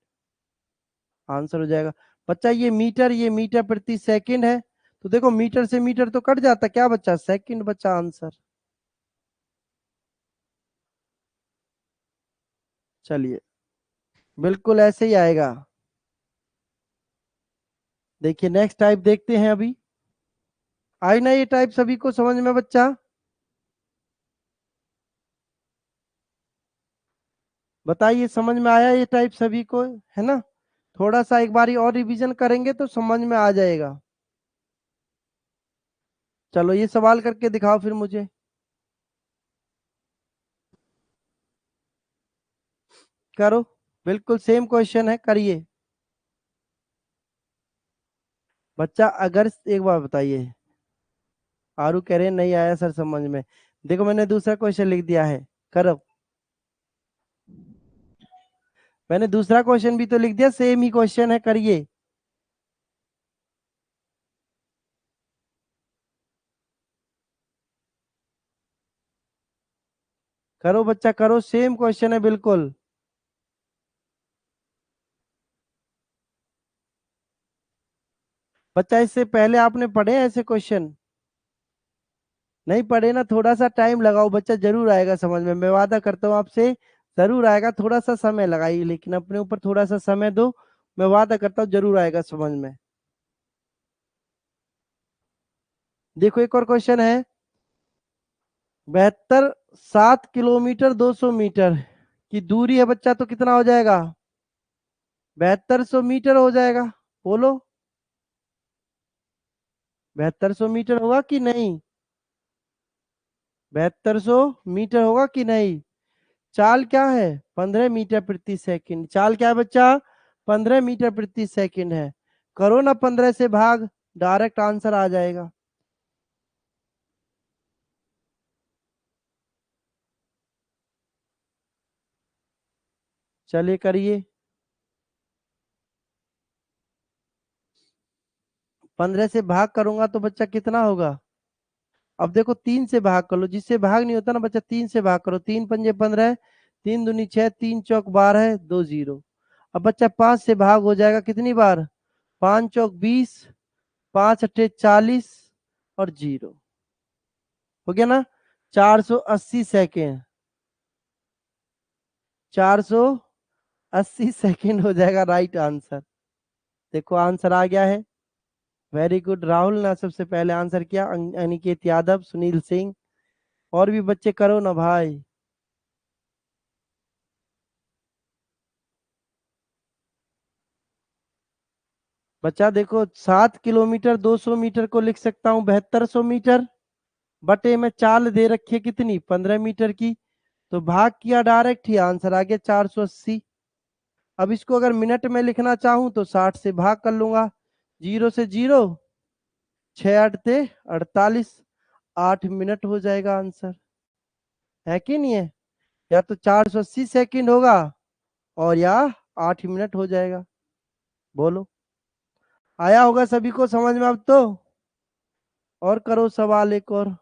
आंसर हो जाएगा। बच्चा ये मीटर प्रति सेकंड है, तो देखो मीटर से मीटर तो कट जाता, क्या बच्चा? सेकंड बच्चा आंसर। चलिए, बिल्कुल ऐसे ही आएगा। देखिए नेक्स्ट टाइप देखते हैं अभी। आई ना ये टाइप सभी को समझ में बच्चा? बताइए समझ में आया ये टाइप सभी को, है ना? थोड़ा सा एक बारी और रिवीजन करेंगे तो समझ में आ जाएगा। चलो ये सवाल करके दिखाओ फिर मुझे। करो, बिल्कुल सेम क्वेश्चन है, करिए। बच्चा अगर एक बार बताइए। आरू कह रहे हैं नहीं आया सर समझ में। देखो मैंने दूसरा क्वेश्चन लिख दिया है, करो। मैंने दूसरा क्वेश्चन भी तो लिख दिया, सेम ही क्वेश्चन है, करिए। करो बच्चा करो, सेम क्वेश्चन है बिल्कुल। बच्चा इससे पहले आपने पढ़े हैं ऐसे क्वेश्चन? नहीं पढ़े ना, थोड़ा सा टाइम लगाओ बच्चा, जरूर आएगा समझ में, मैं वादा करता हूँ आपसे, जरूर आएगा। थोड़ा सा समय लगाइए, लेकिन अपने ऊपर थोड़ा सा समय दो, मैं वादा करता हूँ जरूर आएगा समझ में। देखो एक और क्वेश्चन है, 72 7 किलोमीटर 200 मीटर की दूरी है बच्चा, तो कितना हो जाएगा? 7200 मीटर हो जाएगा। बोलो, 7200 मीटर होगा कि नहीं? 7200 मीटर होगा कि नहीं? चाल क्या है? 15 मीटर प्रति सेकंड। चाल क्या है बच्चा? 15 मीटर प्रति सेकंड है। करो ना 15 से भाग, डायरेक्ट आंसर आ जाएगा। चलिए करिए। 15 से भाग करूंगा तो बच्चा कितना होगा? अब देखो 3 से भाग कर लो, जिससे भाग नहीं होता ना बच्चा, 3 से भाग करो। 3 पंजे 15, 3 दूनी 6, 3 चौक 12, 2 0। अब बच्चा 5 से भाग हो जाएगा कितनी बार? 5 चौक 20, 5 अट्ठे 40 और 0 हो गया ना? 480 सेकेंड, 480 सेकेंड हो जाएगा राइट आंसर। देखो आंसर आ गया है। वेरी गुड राहुल ने सबसे पहले आंसर किया, अनिकेत यादव, सुनील सिंह, और भी बच्चे करो ना भाई। बच्चा देखो 7 किलोमीटर 200 मीटर को लिख सकता हूँ 7200 मीटर, बटे में चाल दे रखी है कितनी? 15 मीटर की, तो भाग किया डायरेक्ट ही, आंसर आ गया 480। अब इसको अगर मिनट में लिखना चाहूं तो 60 से भाग कर लूंगा, 0 से 0, 6 8 48, 8 मिनट हो जाएगा आंसर। है कि नहीं है? या तो 480 सेकेंड होगा, और या 8 मिनट हो जाएगा। बोलो, आया होगा सभी को समझ में अब तो? और करो सवाल एक और,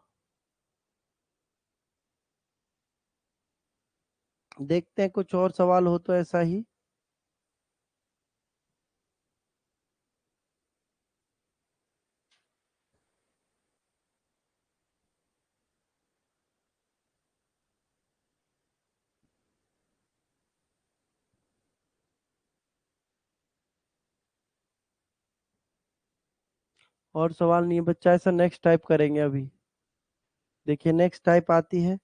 देखते हैं कुछ और सवाल हो तो ऐसा ही। और सवाल नहीं है बच्चा, ऐसा नेक्स्ट टाइप करेंगे अभी। देखिए नेक्स्ट टाइप आती है,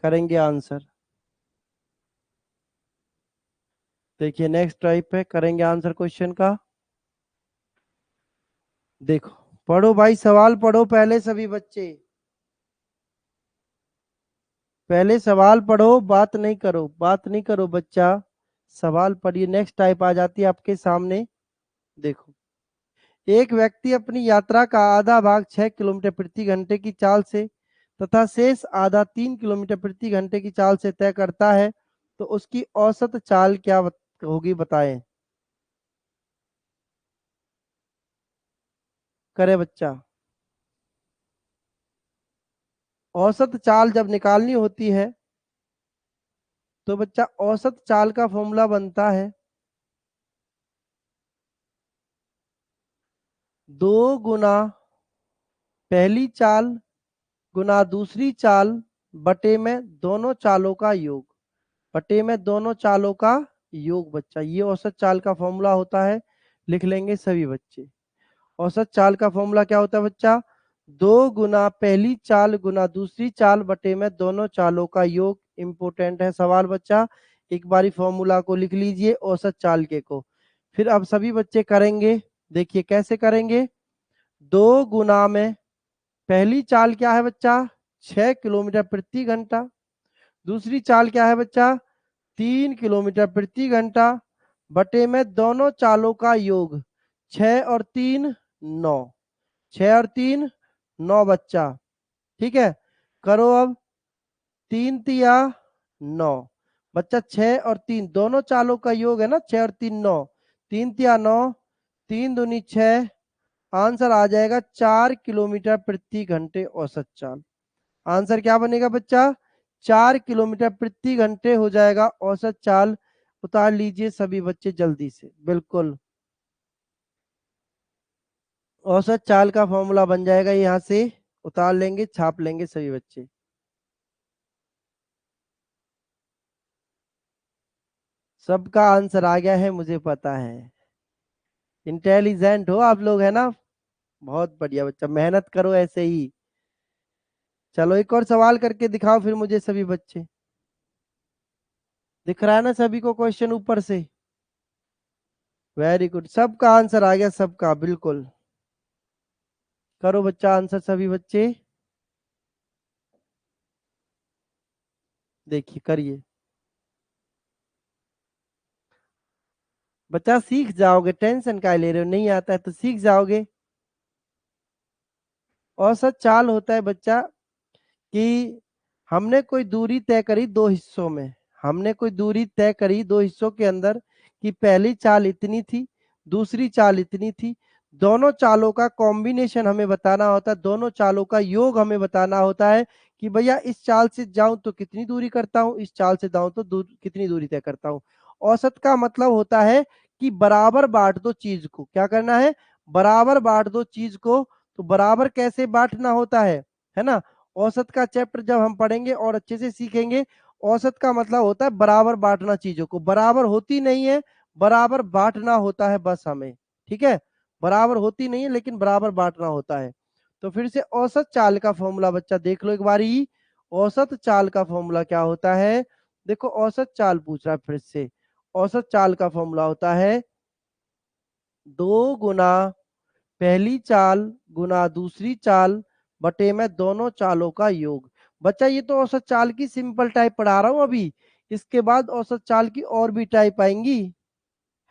करेंगे आंसर। देखिए नेक्स्ट टाइप है, करेंगे आंसर क्वेश्चन का। देखो, पढ़ो भाई, सवाल पढ़ो पहले सभी बच्चे, पहले सवाल पढ़ो, बात नहीं करो, बात नहीं करो बच्चा, सवाल पढ़िए। नेक्स्ट टाइप आ जाती है आपके सामने। देखो, एक व्यक्ति अपनी यात्रा का आधा भाग 6 किलोमीटर प्रति घंटे की चाल से तथा शेष आधा 3 किलोमीटर प्रति घंटे की चाल से तय करता है, तो उसकी औसत चाल क्या होगी बताएं। करे बच्चा, औसत चाल जब निकालनी होती है तो बच्चा औसत चाल का फॉर्मूला बनता है 2 गुना पहली चाल गुना दूसरी चाल बटे में दोनों चालों का योग, बटे में दोनों चालों का योग। बच्चा ये औसत चाल का फॉर्मूला होता है, लिख लेंगे सभी बच्चे। औसत चाल का फॉर्मूला क्या होता है बच्चा? 2 गुना पहली चाल गुना दूसरी चाल बटे में दोनों चालों का योग। इंपोर्टेंट है सवाल बच्चा, एक बारी फॉर्मूला को लिख लीजिए औसत चाल के को। फिर अब सभी बच्चे करेंगे, देखिए कैसे करेंगे। 2 गुना में पहली चाल क्या है बच्चा? 6 किलोमीटर प्रति घंटा। दूसरी चाल क्या है बच्चा? 3 किलोमीटर प्रति घंटा, बटे में दोनों चालों का योग। 6 और 3 9, 6 और 3 9 बच्चा। ठीक है, करो अब। 3 तिया 9 बच्चा, 6 और 3 दोनों चालों का योग है ना, 6 और 3 9, 3 तिया 9, 3 दूनी 6, आंसर आ जाएगा 4 किलोमीटर प्रति घंटे औसत चाल। आंसर क्या बनेगा बच्चा? 4 किलोमीटर प्रति घंटे हो जाएगा औसत चाल। उतार लीजिए सभी बच्चे जल्दी से। बिल्कुल औसत चाल का फॉर्मूला बन जाएगा, यहाँ से उतार लेंगे, छाप लेंगे सभी बच्चे। सबका आंसर आ गया है, मुझे पता है। इंटेलिजेंट हो आप लोग, है ना? बहुत बढ़िया बच्चा, मेहनत करो ऐसे ही। चलो एक और सवाल करके दिखाओ फिर मुझे सभी बच्चे। दिख रहा है ना सभी को क्वेश्चन ऊपर से? वेरी गुड, सबका आंसर आ गया, सबका बिल्कुल। करो बच्चा आंसर सभी बच्चे, देखिए करिए। बच्चा सीख जाओगे, टेंशन काय ले रहे हो? नहीं आता है तो सीख जाओगे। औसत चाल होता है बच्चा कि हमने कोई दूरी तय करी दो हिस्सों में। हमने कोई दूरी तय करी दो हिस्सों के अंदर कि पहली चाल इतनी थी, दूसरी चाल इतनी थी। दोनों चालों का कॉम्बिनेशन हमें बताना होता है, दोनों चालों का योग हमें बताना होता है कि भैया इस चाल से जाऊं तो कितनी दूरी करता हूं, इस चाल से जाऊं तो कितनी दूरी तय करता हूं। औसत का मतलब होता है कि बराबर बांट दो चीज को। क्या करना है? बराबर बांट दो चीज को। तो बराबर कैसे बांटना होता है ना? औसत का चैप्टर जब हम पढ़ेंगे और अच्छे से सीखेंगे। औसत का मतलब होता है बराबर बांटना चीजों को। बराबर होती नहीं है, बराबर बांटना होता है बस हमें। ठीक है, बराबर होती नहीं है लेकिन बराबर बांटना होता है। तो फिर से औसत चाल का फॉर्मूला बच्चा देख लो एक बारी। औसत चाल का फॉर्मूला क्या होता है? देखो औसत चाल पूछ रहा है फिर से। औसत चाल का फॉर्मूला होता है 2 गुना पहली चाल गुना दूसरी चाल बटे में दोनों चालों का योग। बच्चा ये तो औसत चाल की सिंपल टाइप पढ़ा रहा हूं अभी। इसके बाद औसत चाल की और भी टाइप आएंगी,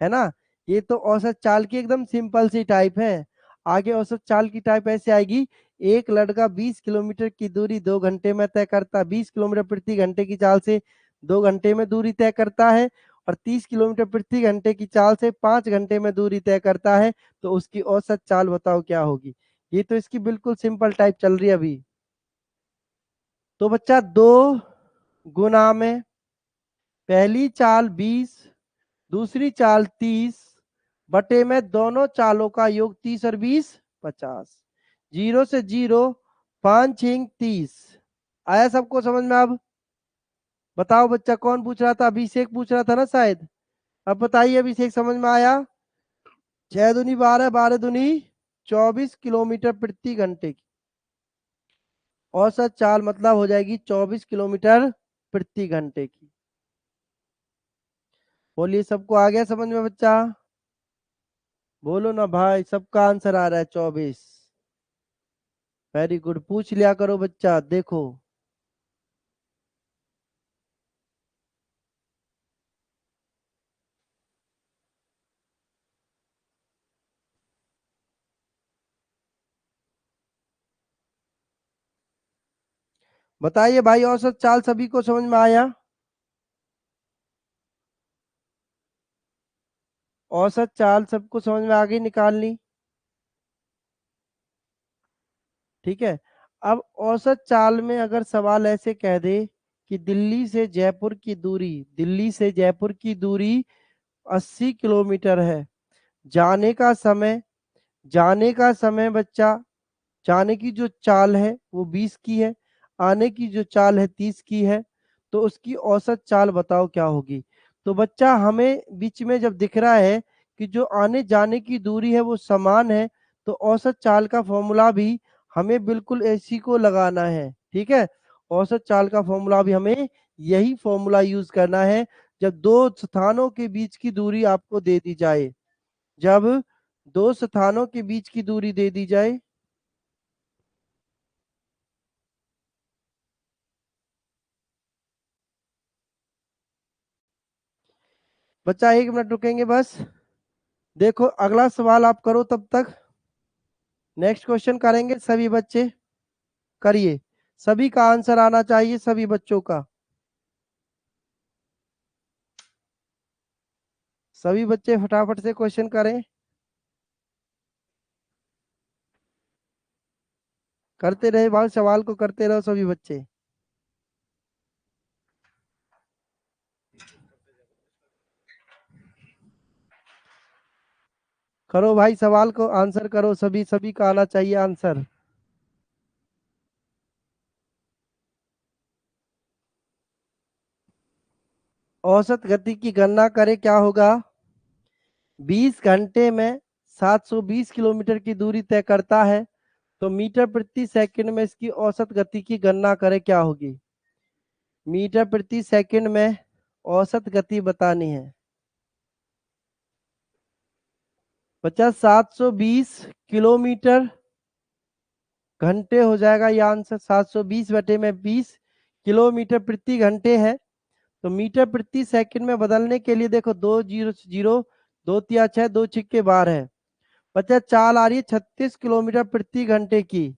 है ना? ये तो औसत चाल की एकदम सिंपल सी टाइप है। आगे औसत चाल की टाइप ऐसे आएगी। एक लड़का 20 किलोमीटर की दूरी 2 घंटे में तय करता, 20 किलोमीटर प्रति घंटे की चाल से 2 घंटे में दूरी तय करता है, और 30 किलोमीटर प्रति घंटे की चाल से 5 घंटे में दूरी तय करता है। तो उसकी औसत चाल बताओ क्या होगी? ये तो इसकी बिल्कुल सिंपल टाइप चल रही है अभी। तो बच्चा 2 गुना में पहली चाल 20, दूसरी चाल 30 बटे में दोनों चालों का योग 30 और 20 50। जीरो से जीरो, 5 6 30। आया सबको समझ में अब? बताओ बच्चा कौन पूछ रहा था? अभिषेक पूछ रहा था ना शायद। अब बताइए अभिषेक, समझ में आया? 6 दूनी 12, 12 दूनी 24 किलोमीटर प्रति घंटे की औसत चाल मतलब हो जाएगी 24 किलोमीटर प्रति घंटे की। बोलिए सबको आ गया समझ में बच्चा? बोलो ना भाई, सबका आंसर आ रहा है 24। वेरी गुड, पूछ लिया करो बच्चा। देखो बताइए भाई, औसत चाल सभी को समझ में आया? औसत चाल सबको समझ में आ गई निकालनी? ठीक है। अब औसत चाल में अगर सवाल ऐसे कह दे कि दिल्ली से जयपुर की दूरी, दिल्ली से जयपुर की दूरी 80 किलोमीटर है। जाने का समय, जाने का समय बच्चा, जाने की जो चाल है वो 20 की है, आने की जो चाल है 30 की है। तो उसकी औसत चाल बताओ क्या होगी? तो बच्चा हमें बीच में जब दिख रहा है कि जो आने जाने की दूरी है वो समान है, तो औसत चाल का फॉर्मूला भी हमें बिल्कुल इसी को लगाना है। ठीक है, औसत चाल का फॉर्मूला भी हमें यही फॉर्मूला यूज करना है। जब दो स्थानों के बीच की दूरी आपको दे दी जाए, जब दो स्थानों के बीच की दूरी दे दी जाए। बच्चा 1 मिनट रुकेंगे बस। देखो अगला सवाल आप करो तब तक। नेक्स्ट क्वेश्चन करेंगे सभी बच्चे, करिए। सभी का आंसर आना चाहिए, सभी बच्चों का। सभी बच्चे फटाफट से क्वेश्चन करें। करते रहे भाई, सवाल को करते रहो सभी बच्चे। करो भाई, सवाल को आंसर करो, सभी सभी का आना चाहिए आंसर। औसत गति की गणना करें, क्या होगा? 20 घंटे में 720 किलोमीटर की दूरी तय करता है, तो मीटर प्रति सेकंड में इसकी औसत गति की गणना करें, क्या होगी? मीटर प्रति सेकंड में औसत गति बतानी है बच्चा। 720 किलोमीटर घंटे हो जाएगा ये आंसर। 720 बटे में 20 किलोमीटर प्रति घंटे है, तो मीटर प्रति सेकंड में बदलने के लिए देखो, 2 0 0 2 तिया 6 2 छिक्के 12 है बच्चा। चाल आ रही है 36 किलोमीटर प्रति घंटे की।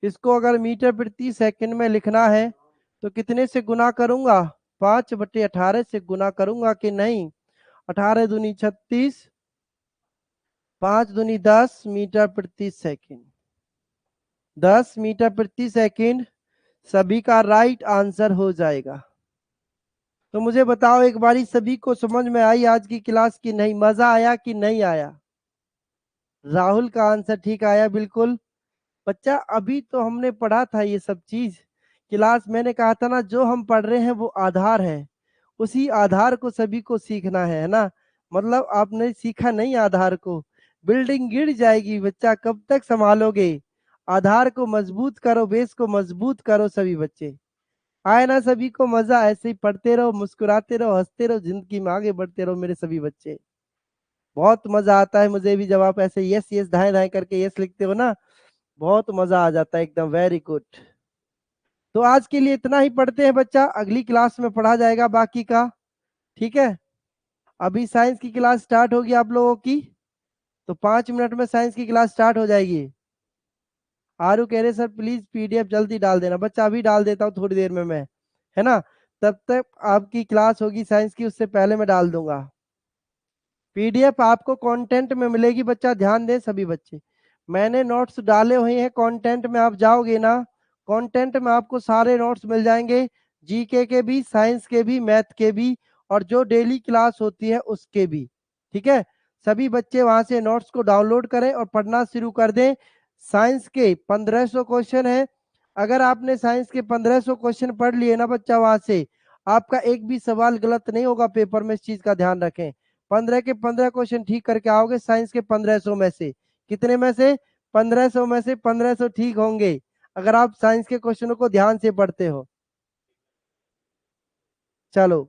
इसको अगर मीटर प्रति सेकंड में लिखना है तो कितने से गुना करूंगा? 5/18 से गुना करूंगा कि नहीं? 18 दूनी 36, 5 दूनी 10 मीटर प्रति सेकंड। 10 मीटर प्रति सेकंड सभी का राइट आंसर हो जाएगा। तो मुझे बताओ एक बारी, सभी को समझ में आई आज की क्लास की नहीं? मजा आया कि नहीं आया? राहुल का आंसर ठीक आया, बिल्कुल। बच्चा अभी तो हमने पढ़ा था ये सब चीज क्लास। मैंने कहा था ना, जो हम पढ़ रहे हैं वो आधार है, उसी आधार को सभी को सीखना है ना? मतलब आपने सीखा नहीं आधार को, बिल्डिंग गिर जाएगी बच्चा, कब तक संभालोगे? आधार को मजबूत करो, बेस को मजबूत करो सभी बच्चे। आए ना सभी को मजा? ऐसे ही पढ़ते रहो, मुस्कुराते रहो, हंसते रहो, जिंदगी में आगे बढ़ते रहो मेरे सभी बच्चे। बहुत मजा आता है मुझे भी जब आप ऐसे यस यस धाए धाए करके यस लिखते हो ना, बहुत मजा आ जाता है एकदम। Very good. तो आज के लिए इतना ही पढ़ते हैं बच्चा, अगली क्लास में पढ़ा जाएगा बाकी का। ठीक है, अभी साइंस की क्लास स्टार्ट होगी आप लोगों की, तो 5 मिनट में साइंस की क्लास स्टार्ट हो जाएगी। आरू कह रहे सर प्लीज पीडीएफ जल्दी डाल देना। बच्चा अभी डाल देता हूँ थोड़ी देर में मैं, है ना? तब तक आपकी क्लास होगी साइंस की, उससे पहले मैं डाल दूंगा। पीडीएफ आपको कंटेंट में मिलेगी बच्चा, ध्यान दें सभी बच्चे। मैंने नोट्स डाले हुए हैं कंटेंट में, आप जाओगे ना कंटेंट में आपको सारे नोट्स मिल जाएंगे, जीके के भी, साइंस के भी, मैथ के भी, और जो डेली क्लास होती है उसके भी। ठीक है, सभी बच्चे वहां से नोट्स को डाउनलोड करें और पढ़ना शुरू कर दें। साइंस के 1500 क्वेश्चन है। अगर आपने साइंस के 1500 क्वेश्चन पढ़ लिए ना बच्चा, वहां से आपका एक भी सवाल गलत नहीं होगा पेपर में, इस चीज का ध्यान रखें। 15 के 15 क्वेश्चन ठीक करके आओगे साइंस के 1500 में से। कितने में से? 1500 में से 1500 ठीक होंगे अगर आप साइंस के क्वेश्चनों को ध्यान से पढ़ते हो। चलो